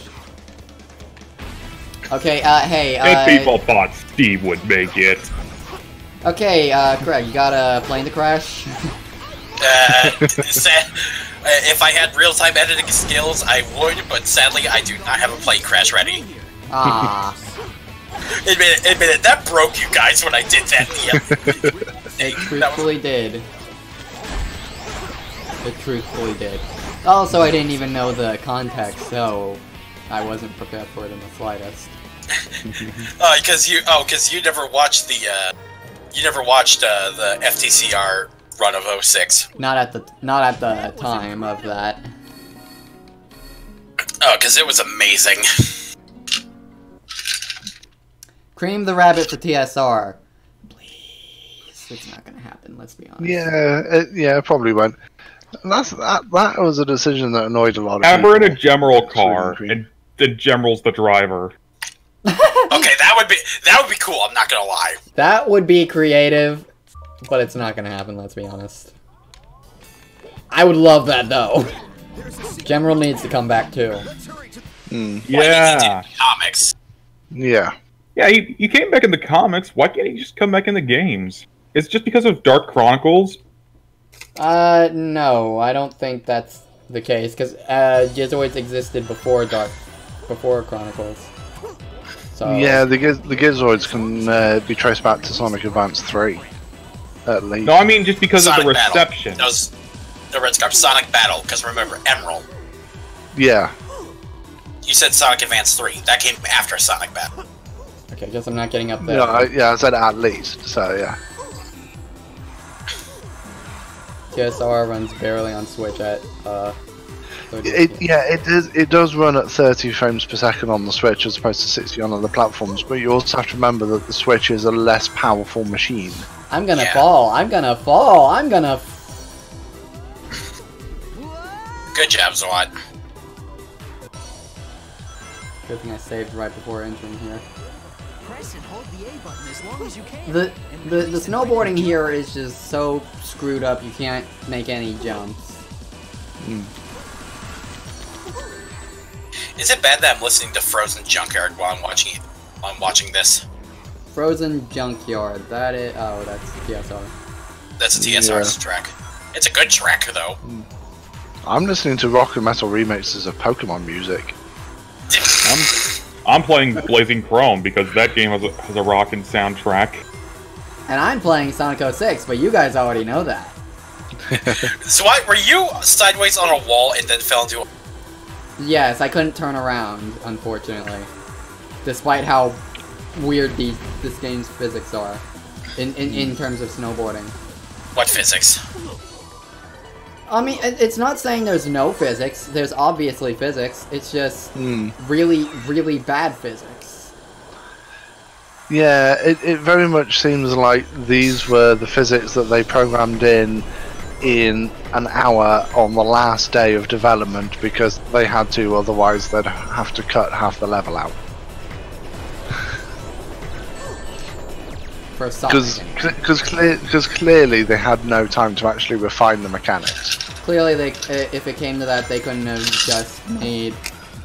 Okay, hey, And people thought Steve would make it. Okay, Craig, you got a plane to crash? If I had real-time editing skills, I would, but sadly, I do not have a plane crash ready. Ah. Admit it, that broke you guys when I did that. It truthfully did. It truthfully did. Also, I didn't even know the context, so I wasn't prepared for it in the slightest. Because you never watched the FTCR run of 06. Not at the time of that. Oh, because it was amazing. Cream the rabbit for TSR. Please. It's not gonna happen, let's be honest. Yeah, it probably won't. That was a decision that annoyed a lot of Have her in a people. Gemerald car, and the Gemerald's the driver. Okay, that would be cool. I'm not gonna lie. That would be creative, but it's not gonna happen. Let's be honest. I would love that though. Gemerald needs to come back too. Yeah. Comics. Yeah. Yeah, he came back in the comics. Why can't he just come back in the games? It's just because of Dark Chronicles? No, I don't think that's the case, because Gizoids existed before Chronicles. So Yeah, the Gizoids can be traced back to Sonic Advance 3, at least. No, I mean just because Sonic of the Battle. reception. No, Red Scarf, Sonic Battle, because remember, Emerald. Yeah. You said Sonic Advance 3. That came after Sonic Battle. okay, I guess I'm not getting up there. Yeah, I said at least, so yeah. TSR runs barely on Switch at 30. It does run at 30 frames per second on the Switch as opposed to 60 on other platforms, but you also have to remember that the Switch is a less powerful machine. I'm gonna fall. I'm gonna fall. I'm gonna. Good job, Zwat. Good thing I saved right before entering here. Press and hold the A button as long as you can. The snowboarding here is just so screwed up. You can't make any jumps. Is it bad that I'm listening to Frozen Junkyard while I'm watching it? While I'm watching this. Frozen Junkyard. That is. Oh, that's TSR. That's a TSR's track. It's a good track, though. I'm listening to rock and metal remixes of Pokemon music. I'm playing Blazing Chrome because that game has a rockin' soundtrack. And I'm playing Sonic 06, but you guys already know that. So what, were you sideways on a wall and then fell into a... Yes, I couldn't turn around, unfortunately. Despite how weird this game's physics are. In terms of snowboarding. What physics? I mean, it's not saying there's no physics. There's obviously physics. It's just really, really bad physics. Yeah, it very much seems like these were the physics that they programmed in an hour on the last day of development because they had to, otherwise they'd have to cut half the level out. For Sonic. Because clearly they had no time to actually refine the mechanics. Clearly, if it came to that, they couldn't have just made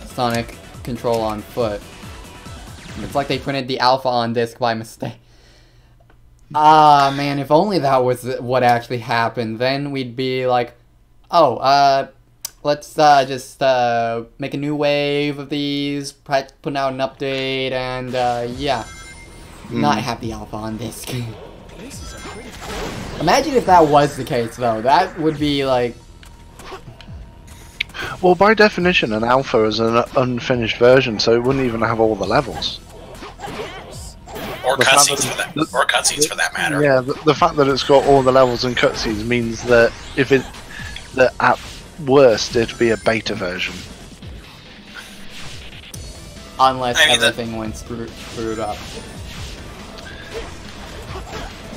Sonic control on foot. It's like they printed the alpha on disc by mistake. Ah, man, if only that was what actually happened, then we'd be like, oh, let's just make a new wave of these, put out an update, and yeah. Not have the alpha on disc. Imagine if that was the case, though. That would be like... Well, by definition, an alpha is an unfinished version, so it wouldn't even have all the levels. Or cutscenes for that matter. Yeah, the fact that it's got all the levels and cutscenes means that that at worst it'd be a beta version. Unless everything went screwed up.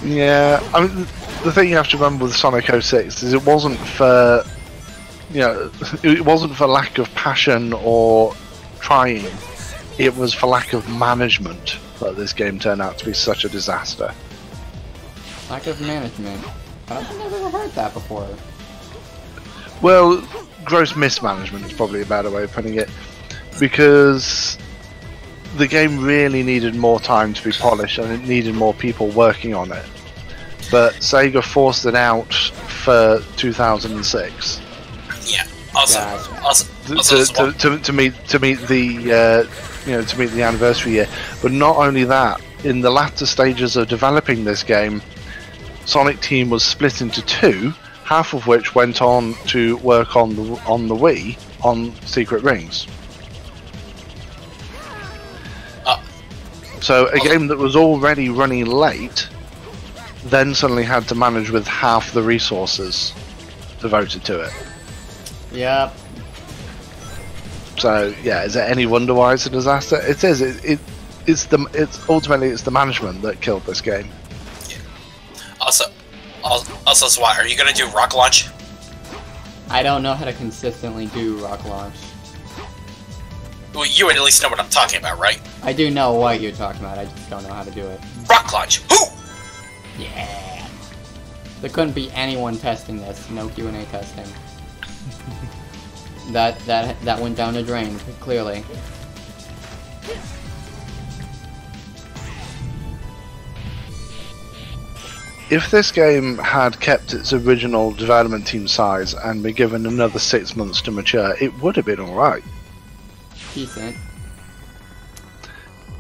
Yeah, I mean, the thing you have to remember with Sonic 06 is it wasn't for, it wasn't for lack of passion or trying. It was for lack of management that this game turned out to be such a disaster. Lack of management. I don't think I've ever heard that before. Well, gross mismanagement is probably a better way of putting it, because the game really needed more time to be polished and it needed more people working on it. But Sega forced it out for 2006. Yeah. Also, to meet the to meet the anniversary year. But not only that, in the latter stages of developing this game, Sonic Team was split into two, half of which went on to work on the Wii on Secret Rings. So a game that was already running late then suddenly had to manage with half the resources devoted to it. Yep. So yeah, is it any wonder why it's a disaster? It is. It's ultimately the management that killed this game. Yeah. Also, Swat, are you gonna do Rock Launch? I don't know how to consistently do rock launch. Well, you at least know what I'm talking about, right? I do know what you're talking about, I just don't know how to do it. Rock launch. Whoo! Yeah! There couldn't be anyone testing this. No Q&A testing. that went down the drain, clearly. If this game had kept its original development team size and been given another 6 months to mature, it would have been alright. Decent.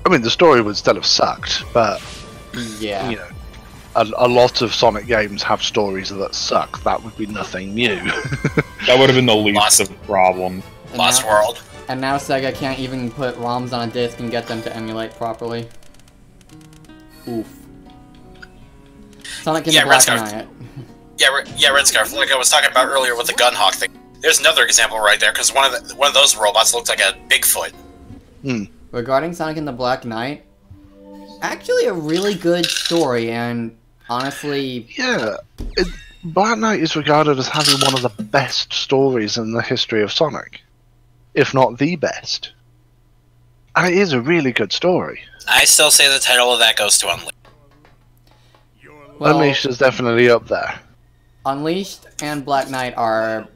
I mean, the story would still have sucked, but Yeah. you know, a lot of Sonic games have stories that suck. That would be nothing new. That would have been the least Lost. of the problem. And Lost now- World. And now Sega can't even put ROMs on a disc and get them to emulate properly. Oof. Sonic in Yeah, the Black Red Scarf. Knight. Yeah, Red Scarf. Like I was talking about earlier with the Gunhawk thing. There's another example right there, because one of those robots looked like a Bigfoot. Regarding Sonic in the Black Knight, actually a really good story, and honestly, Yeah, Black Knight is regarded as having one of the best stories in the history of Sonic, if not the best. And it is a really good story. I still say the title of that goes to Unleashed. well, Unleashed is definitely up there. Unleashed and Black Knight are,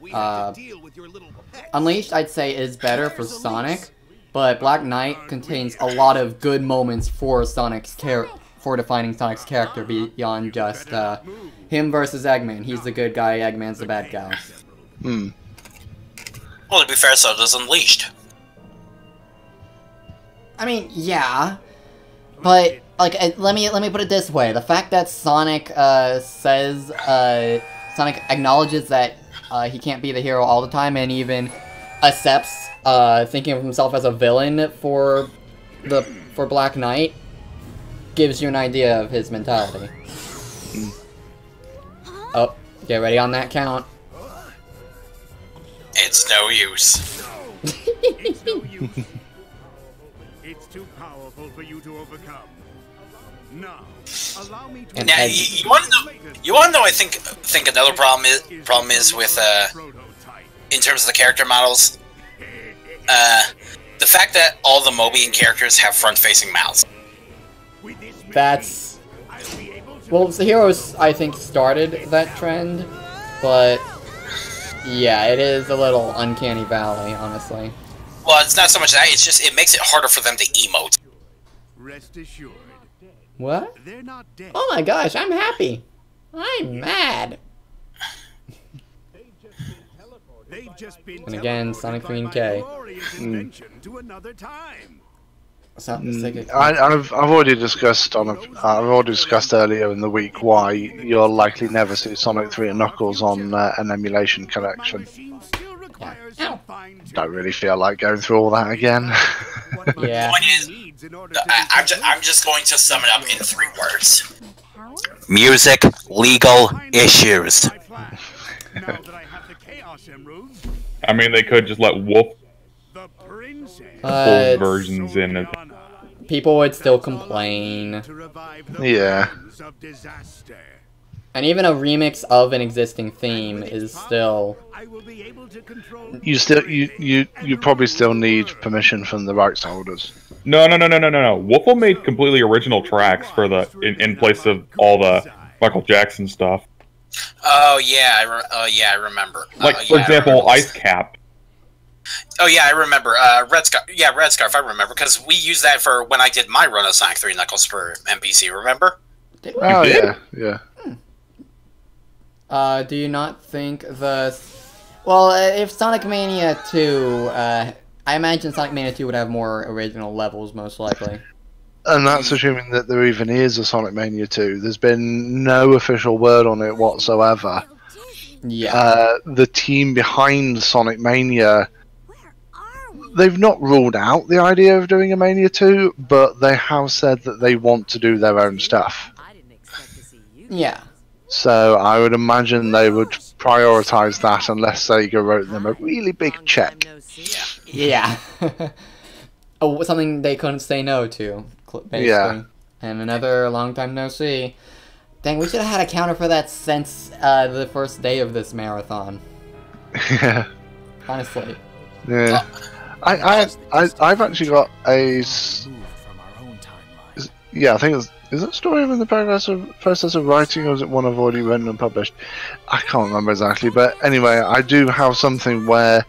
Unleashed I'd say is better for Sonic, but Black Knight contains a lot of good moments for for defining Sonic's character beyond just, him versus Eggman. He's the good guy, Eggman's the bad guy. Well, to be fair, so does Unleashed. I mean, yeah, but like, let me put it this way: the fact that Sonic Sonic acknowledges that he can't be the hero all the time, and even accepts thinking of himself as a villain for Black Knight, gives you an idea of his mentality. Oh, get ready on that count. It's no use. It's no use. It's too powerful for you to overcome. Now, allow me to. And Now, as- you want to know? You want to know? I think another problem is with in terms of the character models. The fact that all the Mobian characters have front-facing mouths. That's well, the Heroes I think started that trend, but yeah, it is a little uncanny valley, honestly. Well, it's not so much that. It's just it makes it harder for them to emote. Rest assured, What? they're not dead. Oh my gosh, I'm happy. I'm mad. They've just been And again, teleported Sonic by 3 and my K. glorious invention to another time. I've already discussed I've already discussed earlier in the week why you'll likely never see Sonic 3 and Knuckles on an emulation My collection. machine still requires some fine-tuning. Don't really feel like going through all that again. What my Yeah. Point is, machine needs in order to I'm just going to sum it up in 3 words: music, legal issues. my plan. Now that I have the Chaos Emeralds, I mean, they could just let Wolf the princess. full versions in it. People would still complain. To revive the Yeah. winds of disaster. And even a remix of an existing theme is still... I will be able to control You probably still need permission from the rights holders. No. Wolfle made completely original tracks for the in place of all the Michael Jackson stuff. Oh yeah, I remember. Like, Yeah, for I example, remember this. Ice Cap. Oh yeah, I remember. Red Scarf. Yeah, Red Scarf. I remember because we used that for when I did my run of Sonic 3 Knuckles for NPC. Remember? Oh did? yeah. Do you not think the... Well, if Sonic Mania 2... I imagine Sonic Mania 2 would have more original levels, most likely. And that's assuming that there even is a Sonic Mania 2. There's been no official word on it whatsoever. Yeah. The team behind Sonic Mania, they've not ruled out the idea of doing a Mania 2, but they have said that they want to do their own stuff. Yeah. So I would imagine they would prioritize that unless Sega wrote them a really big check. Yeah. Oh, something they couldn't say no to, basically. Yeah. And another long time no see. Dang, we should have had a counter for that since the first day of this marathon. Yeah. Honestly. Yeah. I've actually got a. Yeah, I think it's. Is that story in the process of writing, or is it one I've already written and published? I can't remember exactly, but anyway, I do have something where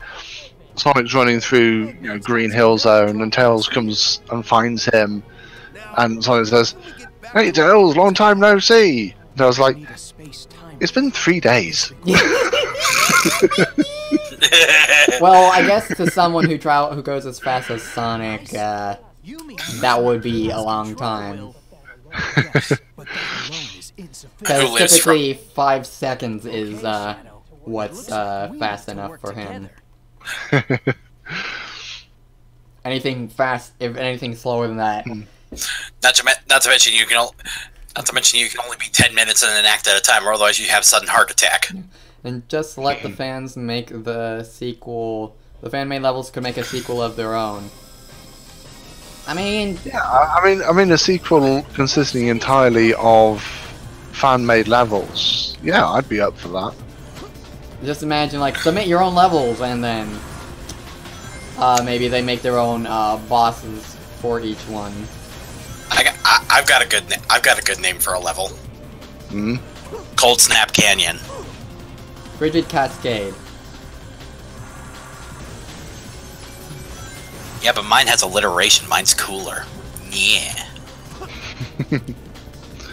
Sonic's running through, Green Hill Zone, and Tails comes and finds him, and Sonic says, "Hey Tails, long time no see." And I was like, "It's been 3 days." Well, I guess to someone who goes as fast as Sonic, that would be a long time. Because typically 5 seconds is what's fast enough for him. Anything slower than that. Not to mention you can only be 10 minutes in an act at a time, or otherwise you have sudden heart attack. And just let the fans make the sequel. The fan-made levels could make a sequel of their own. I mean, yeah, I mean, a sequel consisting entirely of fan-made levels. Yeah, I'd be up for that. Just imagine, like, submit your own levels, and then maybe they make their own bosses for each one. I've got a good name for a level. Hmm. Cold Snap Canyon. Frigid Cascade. Yeah, but mine has alliteration. Mine's cooler. Yeah.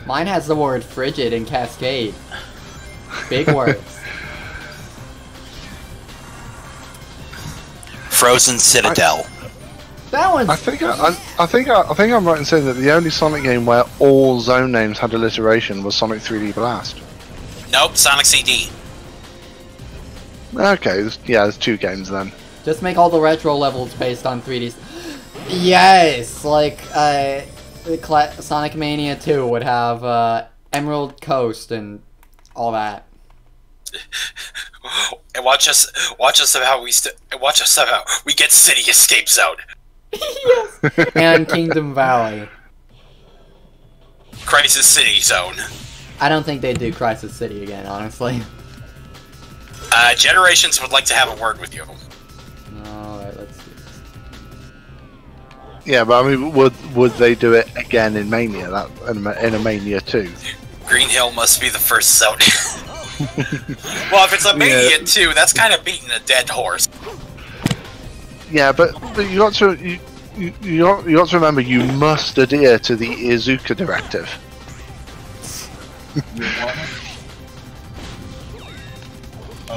Mine has the word frigid and cascade. Big words. Frozen Citadel. That one's... I think I'm right in saying that the only Sonic game where all zone names had alliteration was Sonic 3D Blast. Nope, Sonic CD. Okay, there's 2 games then. Just make all the retro levels based on 3D. Yes, like Sonic Mania 2 would have Emerald Coast and all that. And watch us somehow we get City Escape Zone. Yes. And Kingdom Valley. Crisis City Zone. I don't think they'd do Crisis City again, honestly. Generations would like to have a word with you. Alright, let's see. Yeah, but I mean, would they do it again in Mania? In a Mania 2? Green Hill must be the first zone. Well, if it's a Mania 2, that's kind of beating a dead horse. Yeah, but you got to remember you must adhere to the Iizuka directive.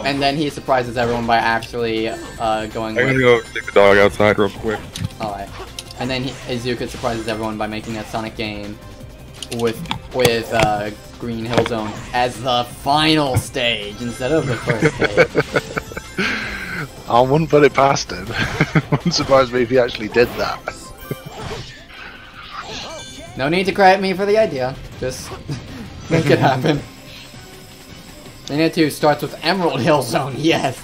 And then he surprises everyone by actually going. I'm gonna go take the dog outside real quick. Alright. And then Iizuka surprises everyone by making a Sonic game with Green Hill Zone as the final stage instead of the first stage. I wouldn't put it past him. Wouldn't surprise me if he actually did that. No need to credit me for the idea. Just make it happen. Mania 2 starts with Emerald Hill Zone, yes!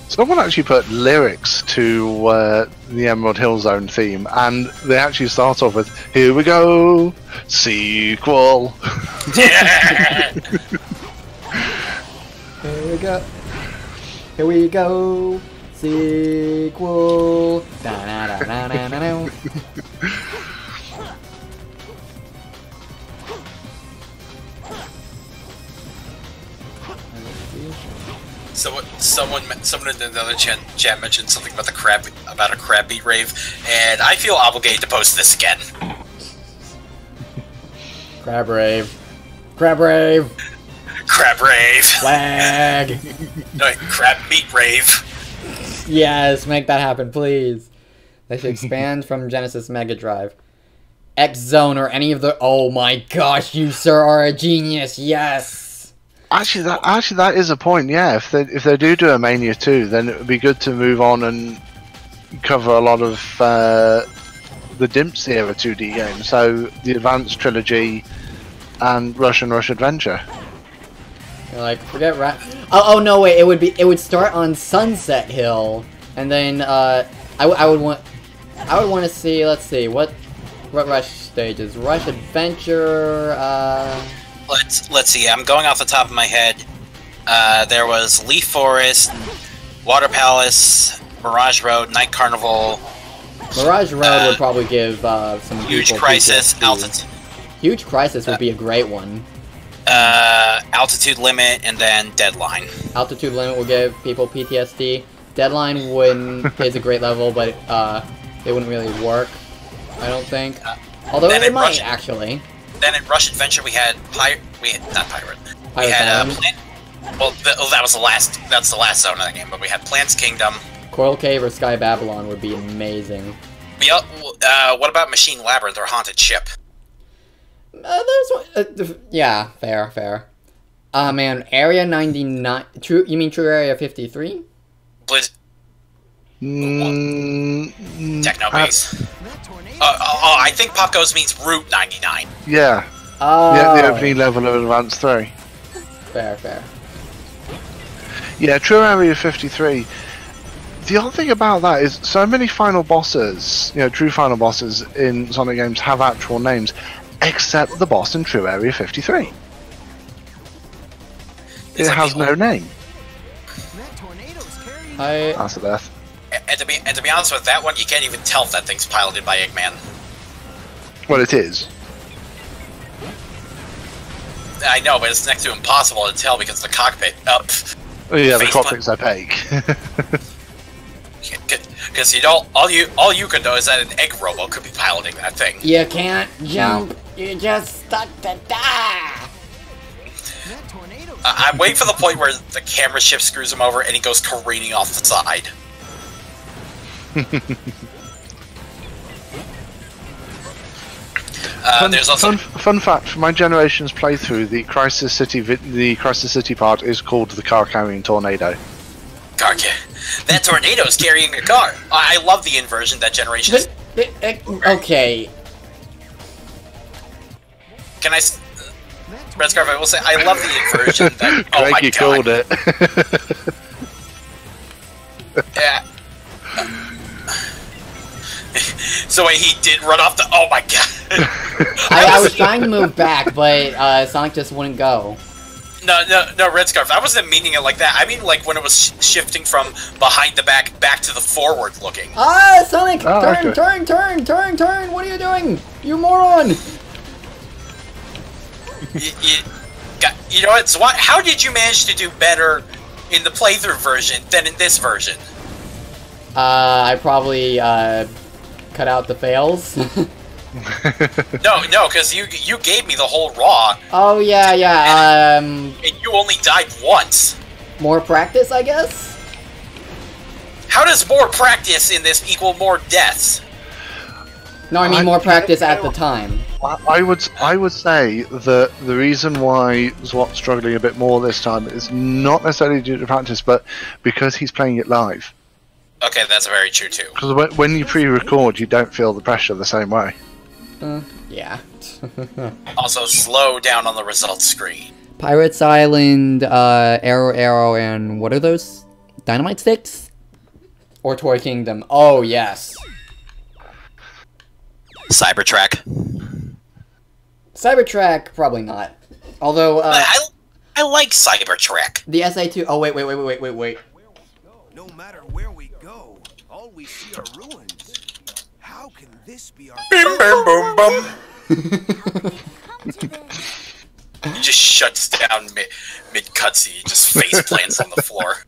Someone actually put lyrics to the Emerald Hill Zone theme, and they actually start off with, "Here we go, sequel." Yeah. Here we go. Here we go. Sequel. Da-na-da-na-na-na-na. Someone in another chat mentioned something about a crab beat rave, and I feel obligated to post this again. Crab rave. Crab rave. Crab rave. Flag. No, crab meat rave. Yes, make that happen, please. They should expand from Genesis Mega Drive. X Zone or any of the. Oh my gosh, you sir are a genius. Yes. Actually, that is a point. Yeah, if they do a Mania 2, then it would be good to move on and cover a lot of the Dimps era 2D games. So the Advanced Trilogy and Rush Adventure. You're like, forget Oh no, wait. It would start on Sunset Hill, and then I would want to see. Let's see what Rush stages. Rush Adventure. Let's see. I'm going off the top of my head. There was Leaf Forest, Water Palace, Mirage Road, Night Carnival. Mirage Road would probably give some Huge people Crisis, PTSD. Altitude. Huge Crisis would be a great one. Altitude Limit, and then Deadline. Altitude Limit will give people PTSD. Deadline wouldn't is a great level, but it wouldn't really work, I don't think. Although it might, actually. Then in Rush Adventure we had not Pirate. We Pirate had Island. that was the last. That's the last zone of the game. But we had Plants Kingdom. Coral Cave or Sky Babylon would be amazing. What about Machine Labyrinth or Haunted Ship? Yeah, fair. Man, Area 99. You mean True Area 53? Techno Base. I think Pop Goes means Route 99. Yeah. Oh. Yeah, the opening level of Advanced 3. Fair. Yeah, True Area 53. The odd thing about that is so many final bosses, true final bosses in Sonic games have actual names, except the boss in True Area 53. It has no name. That's a death. And to be honest with that one, you can't even tell if that thing's piloted by Eggman. Well, it is. I know, but it's next to impossible to tell because the cockpit. Yeah, the cockpit's opaque. Because all you can know is that an egg robot could be piloting that thing. You can't jump. You're just stuck to die. I'm waiting for the point where the camera shift screws him over and he goes careening off the side. There's also fun fact for my generation's playthrough: the Crisis City part is called the Car Carrying Tornado. That tornado's carrying a car. I love the inversion that generation. Okay. Can I? Red Scarf, I will say I love the inversion. That, oh my you god! Called it. Yeah. So wait, he did run off the. Oh my god! I was trying to move back, but Sonic just wouldn't go. No, Red Scarf. I wasn't meaning it like that. I mean, like when it was shifting from behind the back to the forward looking. Sonic! Turn! What are you doing? You moron! You know what? So how did you manage to do better in the playthrough version than in this version? I probably cut out the fails. No, because you gave me the whole raw. Oh yeah. And you only died once. More practice, I guess. How does more practice in this equal more deaths? No, I mean more practice at the time. I would say that the reason why Zwat's struggling a bit more this time is not necessarily due to practice, but because he's playing it live. Okay, that's very true too. Because when you pre-record, you don't feel the pressure the same way. Yeah. Also, slow down on the results screen. Pirates Island, Arrow, and what are those? Dynamite Sticks? Or Toy Kingdom? Oh, yes. Cybertrack. Cybertrack, probably not. Although, I like Cybertrack. The SA2... Oh, wait. No matter where we go, all we see are ruins. How can this be our... Bim, bim, boom, bum. He just shuts down mid cutscene. He just face plants on the floor.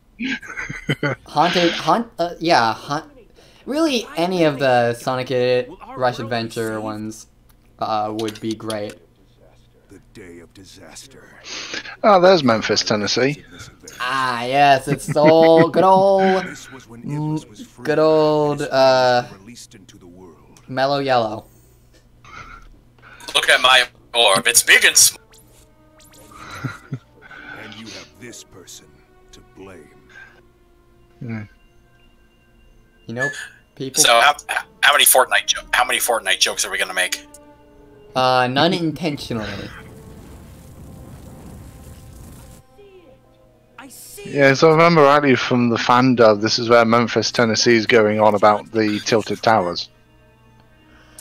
Really, any of the Sonic Rush Adventure ones would be great. The day of disaster. Oh, there's Memphis, Tennessee. Ah, yes, it's all good old Mellow Yellow. Look at my orb, it's big and small. And you have this person to blame. You know, people. So how many Fortnite jokes are we gonna make? None intentionally. Yeah, so I remember rightly from the fan dub, this is where Memphis, Tennessee is going on about the tilted towers.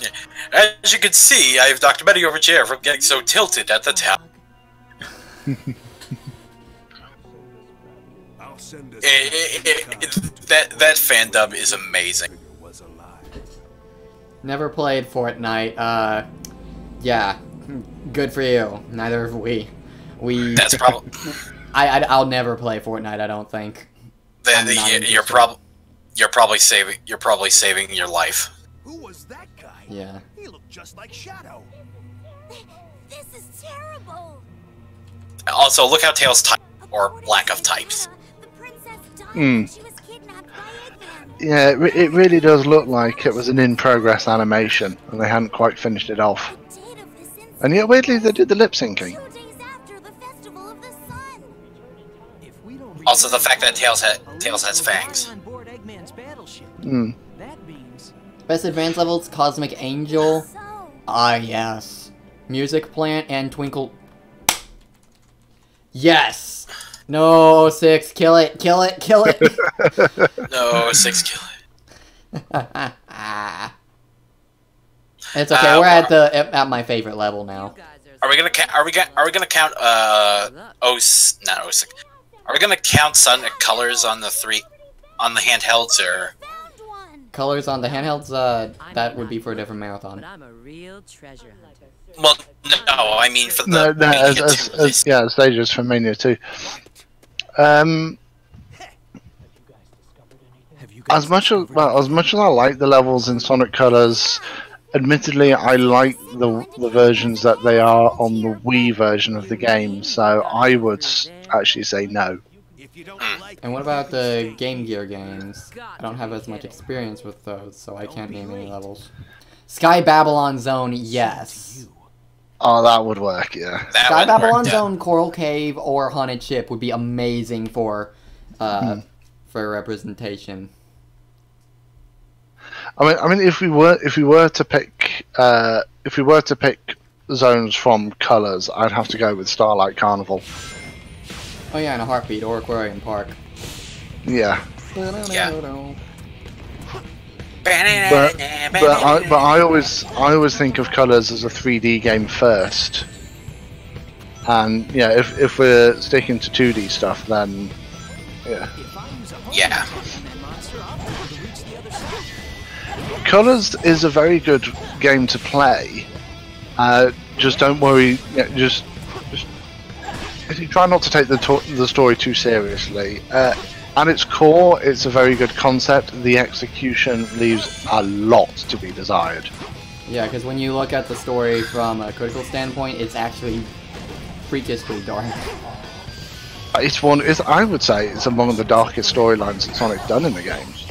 Yeah. As you can see, I have Dr. Betty over chair from getting so tilted at the tower. I'll send a that fan dub is amazing. was alive. Never played Fortnite. Yeah, good for you. Neither have we. That's probably. I'll never play Fortnite. I don't think. Then you're probably saving your life. Who was that guy? Yeah. He looked just like Shadow. This is terrible. Also, look how Tails type or lack of types. The princess died Hmm. when she was kidnapped by Eggman. Yeah, it really does look like it was an in-progress animation, and they hadn't quite finished it off. A date of this incident And yet, weirdly, they did the lip syncing. 2 days after the Festival of the Sun. Also, the fact that Tails has fangs. Hmm. Best advanced levels: Cosmic Angel. So, Ah, yes. Music Plant and Twinkle. Yes. No, 6. Kill it. Kill it. Kill it. No, 6 kill it. It's okay. We're at my favorite level now. Are we gonna count? Are we gonna count? Not 06. Are we gonna count Sonic colors on the handhelds or? found one. Colors on the handhelds. That would be for a different marathon. I'm a real treasure hunter. Well, no, I mean for the No, Mania 2 yeah, stages for Mania 2. As much as I like the levels in Sonic Colors, admittedly, I like the versions that they are on the Wii version of the game. So I would actually say no. If you don't like And what about the Game Gear games? I don't have as much experience with those, so I can't name any levels. Sky Babylon Zone, yes. Oh, that would work, yeah. That Sky would Babylon work, yeah. Zone, Coral Cave, or Haunted Ship would be amazing for representation. I mean, if we were to pick zones from Colors, I'd have to go with Starlight Carnival. Oh yeah, and a Heartbeat or Aquarium Park. Yeah. Yeah. But I always think of Colors as a 3D game first, and yeah, if we're sticking to 2D stuff, then yeah. Yeah. Colors is a very good game to play. Just don't worry. Yeah, just try not to take the story too seriously. At its core, it's a very good concept. The execution leaves a lot to be desired. Yeah, because when you look at the story from a critical standpoint, it's actually freakishly dark. I would say it's among the darkest storylines that Sonic's done in the games.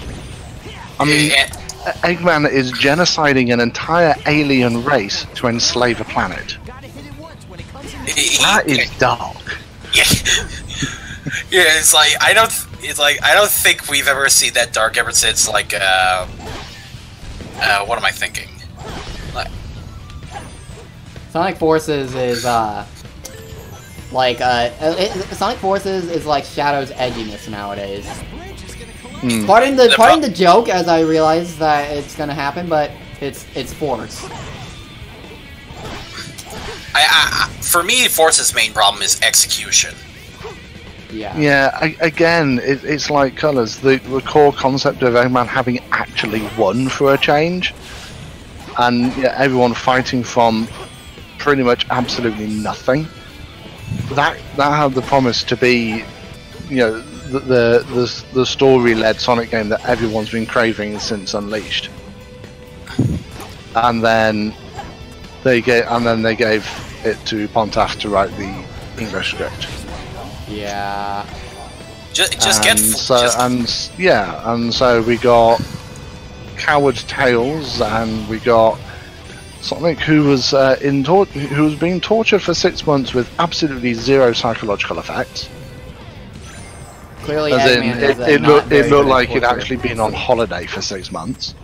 I mean, Eggman is genociding an entire alien race to enslave a planet. That is dark. Yeah. Yeah, it's like I don't think we've ever seen that dark ever since what am I thinking? Like, Sonic Forces is Sonic Forces is like Shadow's edginess nowadays. Pardon the joke, as I realize that it's gonna happen, but it's Force. For me, Force's main problem is execution. Yeah. Yeah, again, it's like Colors. The core concept of Eggman having actually won for a change, and yeah, everyone fighting from pretty much absolutely nothing. That had the promise to be, you know, the story-led Sonic game that everyone's been craving since Unleashed. And then they gave it to Pontaf to write the English script. Yeah. So we got Coward Tails, and we got Sonic who was who was being tortured for 6 months with absolutely zero psychological effects. Clearly, As in, Eggman it looked like he'd actually been on holiday for 6 months.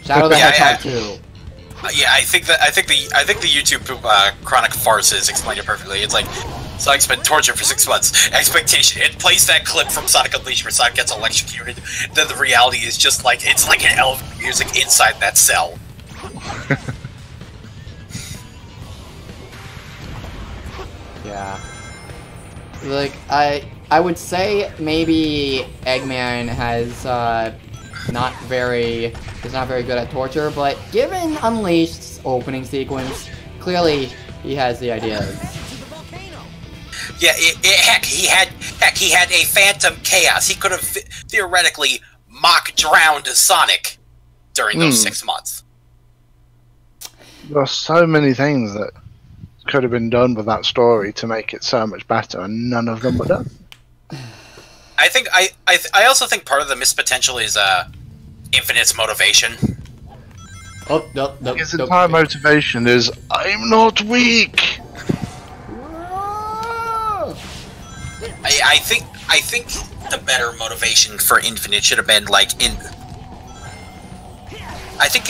Shadow the Hedgehog 2. Yeah, I think the YouTube Chronic Farces explained it perfectly. It's like Sonic's been tortured for 6 months. Expectation. It plays that clip from Sonic Unleashed where Sonic gets electrocuted. Then the reality is just like it's like an elevator music inside that cell. Yeah. Like, I would say maybe Eggman is not very good at torture, but given Unleashed's opening sequence, clearly he has the ideas. Yeah, heck, he had a Phantom Chaos. He could have theoretically mock drowned Sonic during those 6 months. There are so many things that could have been done with that story to make it so much better, and none of them were done. I think I also think part of the missed potential is Infinite's motivation. Oh, no, His entire motivation is, I'm not weak! I think the better motivation for Infinite should have been like I think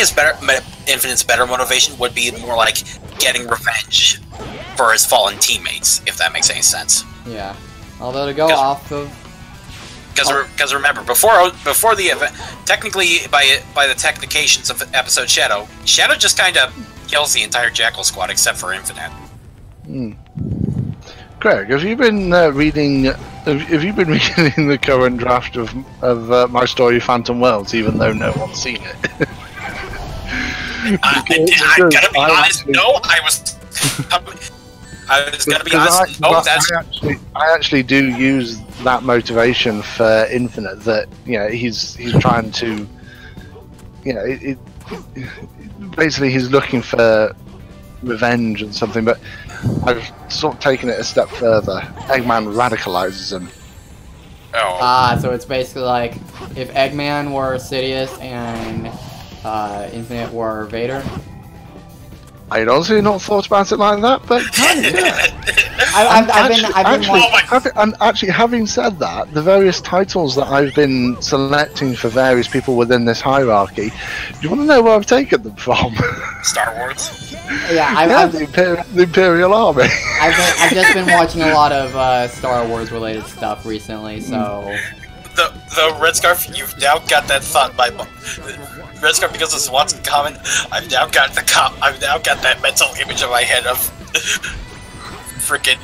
Infinite's better motivation would be more like getting revenge for his fallen teammates, if that makes any sense. Yeah. Although to go off of... Because remember, before the event, technically by the technications of episode Shadow just kind of kills the entire Jackal squad except for Infinite. Greg, have you been reading? Have you been reading the current draft of My Story Phantom Worlds, even though no one's seen it? I'm gonna be honest. No, I was gonna be honest. I actually do use that motivation for Infinite. That he's trying to, basically he's looking for revenge and something. But I've sort of taken it a step further. Eggman radicalizes him. Oh. Ah, so it's basically like if Eggman were Sidious and Infinite were Vader. I'd honestly not thought about it like that, but kind of, yeah. Actually, having said that, the various titles that I've been selecting for various people within this hierarchy, do you want to know where I've taken them from? Star Wars. Yeah, the Imperial Army. I've just been watching a lot of Star Wars related stuff recently, so. The Red Scarf, you've now got that thought by Red Scarf because of Swan's comment. I've now got that mental image in my head of freaking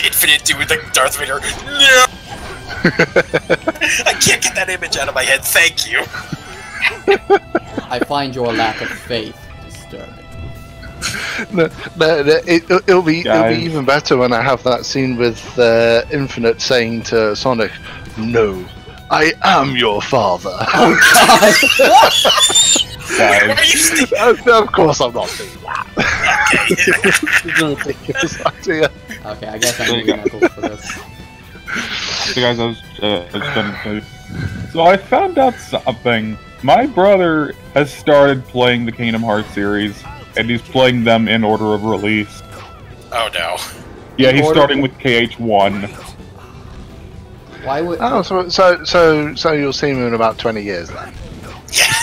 Infinite doing the Darth Vader. No, I can't get that image out of my head. Thank you. I find your lack of faith disturbing. It'll be even better when I have that scene with Infinite saying to Sonic, "No, I am your father." Oh God! Of course, I'm not doing that. Okay, I guess I'm moving Knuckles for this. So guys, so I found out something. My brother has started playing the Kingdom Hearts series, and he's playing them in order of release. Oh no. Yeah, he's starting with KH1. Why would? Oh, so you'll see him in about 20 years then. Yeah.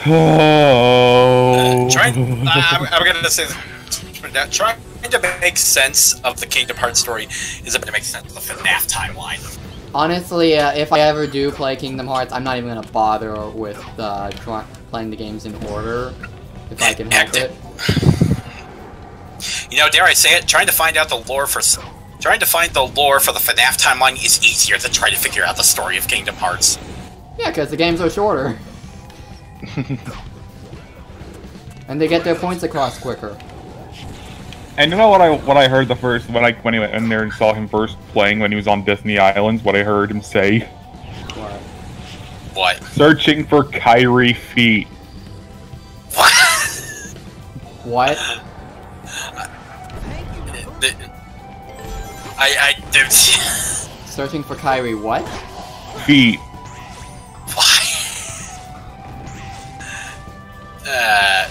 Oh. I'm gonna say now, trying to make sense of the Kingdom Hearts story is a bit to make sense of the FNAF timeline. Honestly, if I ever do play Kingdom Hearts, I'm not even gonna bother with playing the games in order, if I can help it. You know, dare I say it, trying to find the lore for the FNAF timeline is easier than trying to figure out the story of Kingdom Hearts. Yeah, because the games are shorter. And they get their points across quicker. And you know what I heard the first when he went in there and saw him first playing when he was on Disney Islands? What I heard him say? What? Searching for Kyrie feet. What? What? I Searching for Kyrie what? Feet. Why?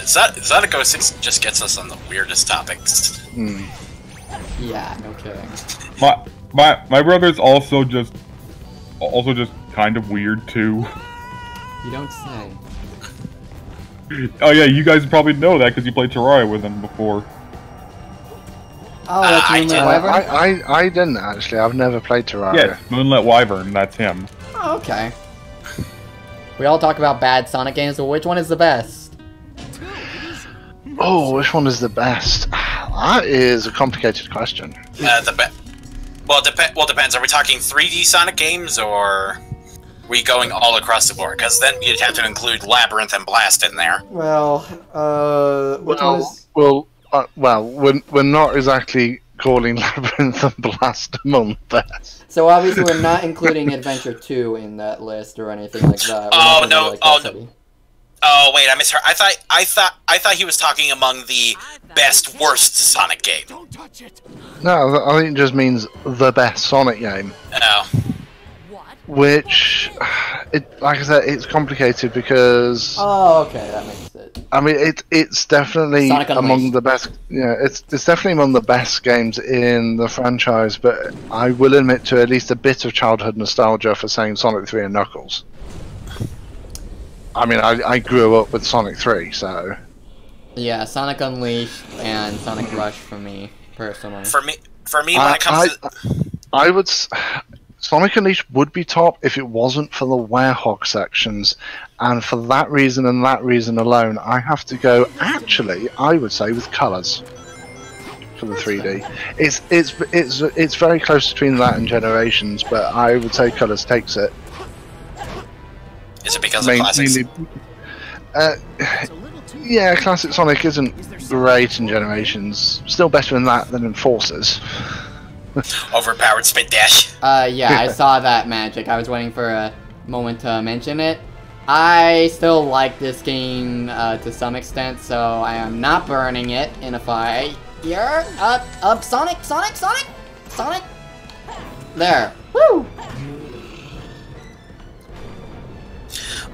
Zodiac 06 just gets us on the weirdest topics. Yeah, no kidding. My brother's also just kind of weird too. You don't say. Oh yeah, you guys probably know that because you played Terraria with him before. Oh, that's Moonlit Wyvern? I didn't actually. I've never played Terraria. Yeah, Moonlit Wyvern. That's him. Oh, okay. We all talk about bad Sonic games, but which one is the best? Oh, which one is the best? That is a complicated question. Well, depends. Are we talking 3D Sonic games, or are we going all across the board? Because then you'd have to include Labyrinth and Blast in there. Well, which one is... Well, we're not exactly calling Labyrinth and Blast among the best. So obviously we're not including Adventure 2 in that list or anything like that. Oh no! Oh wait, I misheard. I thought he was talking among the best worst Sonic game. Don't touch it. No, I think it just means the best Sonic game. Oh. Which, like I said, it's complicated because. Oh, okay, that makes it. I mean, it's definitely among the best. Yeah, it's definitely among the best games in the franchise. But I will admit to at least a bit of childhood nostalgia for saying Sonic 3 and Knuckles. I mean, I grew up with Sonic 3, so... Yeah, Sonic Unleashed and Sonic Rush for me, personally. For me, when it comes to... I would... Sonic Unleashed would be top if it wasn't for the Werehog sections, and for that reason and that reason alone, I have to go, actually, I would say with colours for the 3D. It's very close between that and Generations, but I would say colours takes it. Is it because of classics? Yeah, classic Sonic isn't great in Generations. Still better in that than in Forces. Overpowered spit dash. Yeah, I saw that magic. I was waiting for a moment to mention it. I still like this game to some extent, so I am not burning it in a fight. Here, Sonic! There. Woo!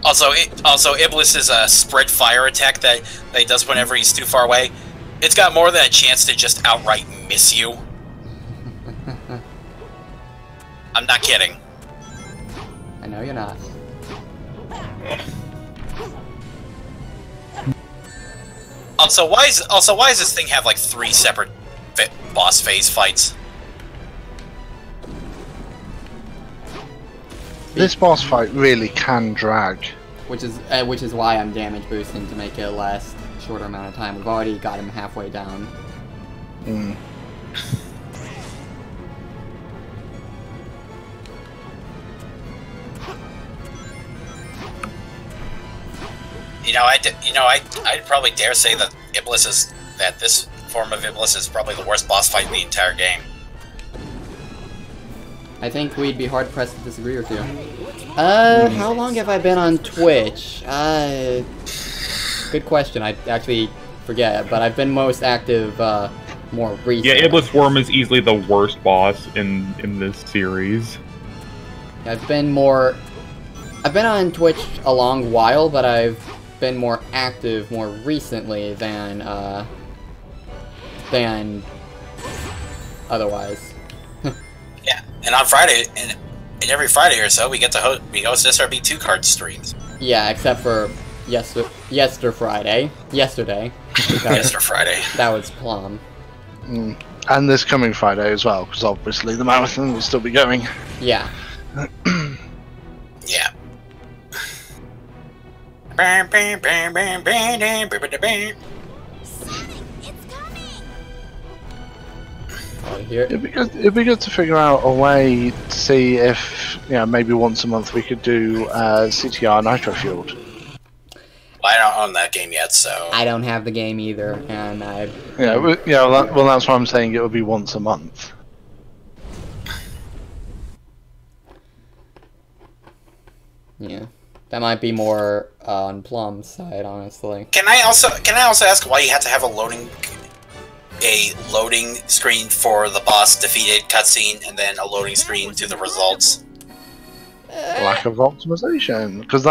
Also, Iblis's spread fire attack that he does whenever he's too far away, it's got more than a chance to just outright miss you. I'm not kidding. I know you're not. Also, why does this thing have like 3 separate boss phase fights? This boss fight really can drag. Which is why I'm damage boosting to make it last a shorter amount of time. We've already got him halfway down. Mm. I'd probably dare say that this form of Iblis is probably the worst boss fight in the entire game. I think we'd be hard pressed to disagree with you. How long have I been on Twitch? Good question. I actually forget, but I've been most active more recently. Yeah, Iblis Worm is easily the worst boss in this series. I've been on Twitch a long while, but I've been more active more recently than otherwise. Yeah, and on Friday, and every Friday or so, we host SRB2 card streams. Yeah, except for Yesterday. Friday. That was Plum. Mm. And this coming Friday as well, because obviously the marathon will still be going. Yeah. Yeah. It'd be good to figure out a way to see if, maybe once a month we could do CTR Nitro Fueled. Well, I don't own that game yet, so... I don't have the game either, and I... Well, that's why I'm saying it would be once a month. Yeah. That might be more on Plum's side, honestly. Can I also ask why you had to have a loading screen for the boss defeated cutscene and then a loading screen to the results? Lack of optimization, because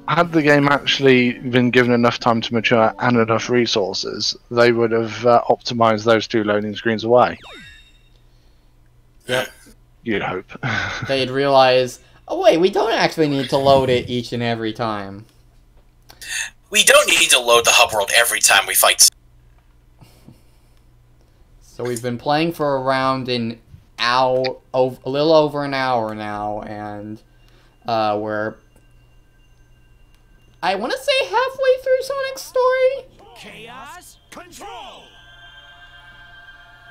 had the game actually been given enough time to mature and enough resources, they would have optimized those 2 loading screens away. Yep. You'd hope. They'd realize, oh wait, we don't actually need to load it each and every time. We don't need to load the hub world every time we fight. So we've been playing for around a little over an hour now, and we're, I want to say, halfway through Sonic's story? Chaos control.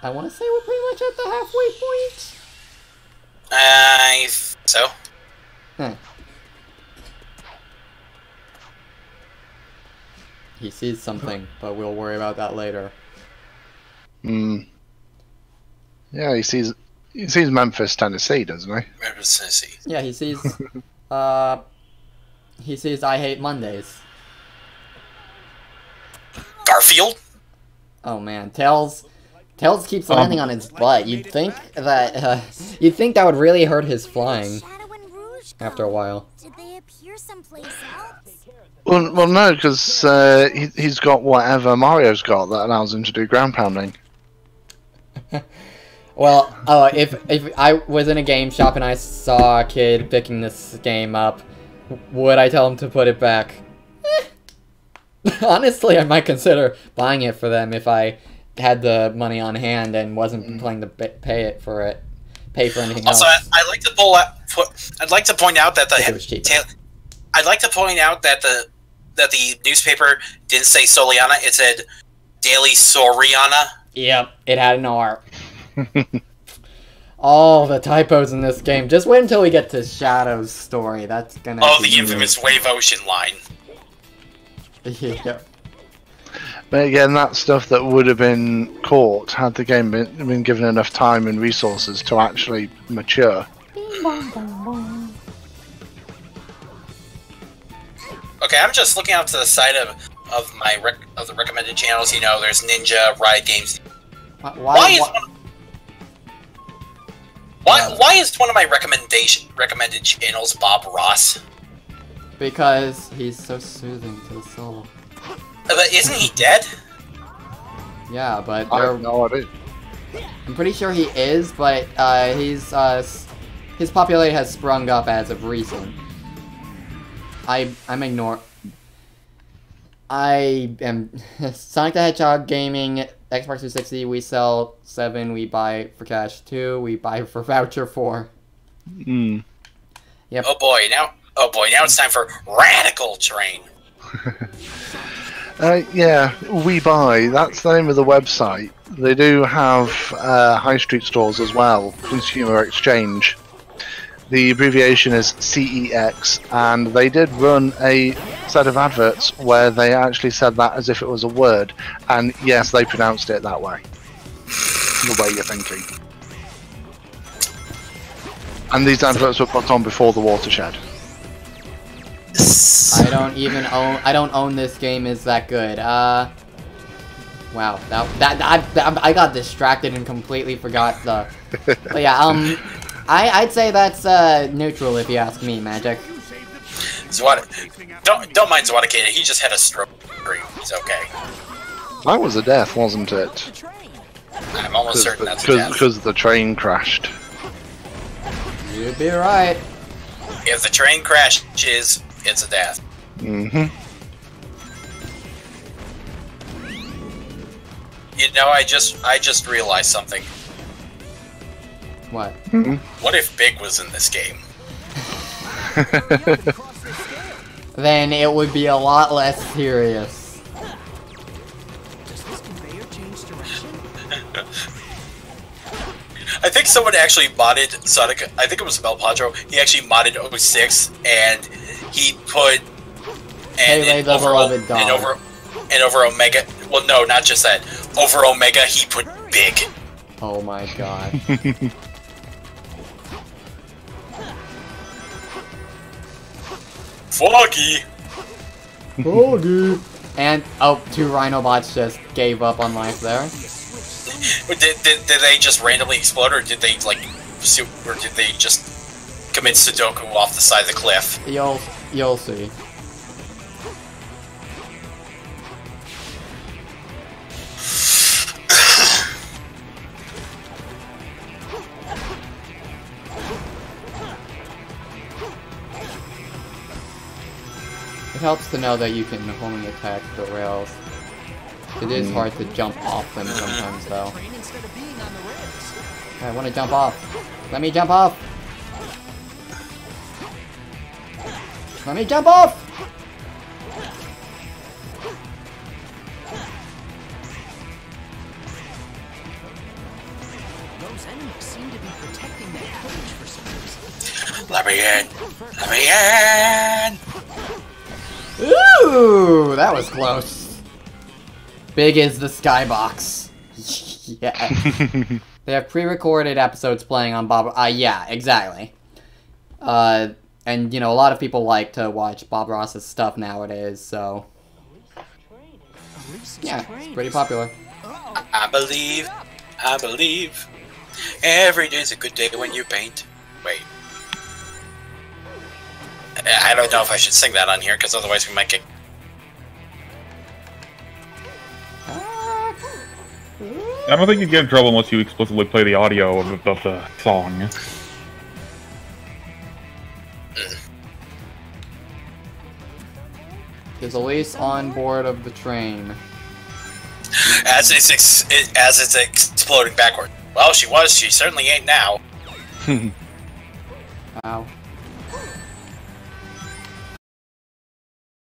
I want to say we're pretty much at the halfway point. So. He sees something, but we'll worry about that later. Yeah, he sees Memphis, Tennessee, doesn't he? Memphis, Tennessee. Yeah, he sees he sees I Hate Mondays. Garfield? Oh man, Tails keeps landing on his butt. You'd think that would really hurt his flying Shadow and Rouge after a while. Did they appear someplace else? Well, no, because he's got whatever Mario's got that allows him to do ground pounding. Well, if I was in a game shop and I saw a kid picking this game up, would I tell him to put it back? Honestly, I might consider buying it for them if I had the money on hand and wasn't planning to pay for anything else. Also, I'd like to point out that the newspaper didn't say Soliana; it said Daily Soriana. Yep, it had an R. All the typos in this game. Just wait until we get to Shadow's story. That's gonna. Oh, the infamous Wave Ocean line. Yeah. But again, that's stuff that would have been caught had the game been given enough time and resources to actually mature. Okay, I'm just looking out to the side of the recommended channels. You know, there's Ninja, Riot Games. Why is one of my recommended channels Bob Ross? Because he's so soothing to the soul. But isn't he dead? Yeah, but I have no idea. I'm pretty sure he is, but his popularity has sprung up as of recent. I am Sonic the Hedgehog Gaming, Xbox 360. We sell 7. We buy for cash 2. We buy for voucher 4. Yep. Oh boy, now it's time for Radical Train. Yeah, We Buy. That's the name of the website. They do have high street stores as well. Consumer Exchange. The abbreviation is CEX, and they did run a set of adverts where they actually said that as if it was a word, and yes, they pronounced it that way. The way you're thinking. And these adverts were put on before the watershed. I don't own this game. Is that good? Wow. I got distracted and completely forgot the. But yeah. I'd say that's neutral if you ask me, Magic. Don't mind Zwatakata. He just had a stroke. He's okay. That was a death, wasn't it? I'm almost certain that's a death. Because the train You'd be right. If the train crashes, it's a death. Mm-hmm. You know, I just realized something. What? Mm-hmm. What if Big was in this game? Then it would be a lot less serious. I think someone actually modded Sonic. I think it was Mel Padro. He actually modded 06, and he put over Omega. Well, no, not just that. Over Omega, he put Big. Oh my god. Foggy. And 2 Rhinobots just gave up on life there. Did they just randomly explode, or did they just commit Sudoku off the side of the cliff? You'll see. It helps to know that you can only attack the rails. It is hard to jump off them sometimes, though. I want to jump off. Let me jump off! Let me jump off! Let me in! Let me in! Ooh, that was close. Big is the skybox. Yeah. They have pre-recorded episodes playing on Bob. Yeah, exactly. And you know, a lot of people like to watch Bob Ross's stuff nowadays, so yeah, it's pretty popular. I believe. Every day's a good day when you paint. Wait. I don't know if I should sing that on here, because otherwise we might get... I don't think you get in trouble unless you explicitly play the audio of the song. Is Elise on board of the train? As it's exploding backward. Well, she was. She certainly ain't now. Wow.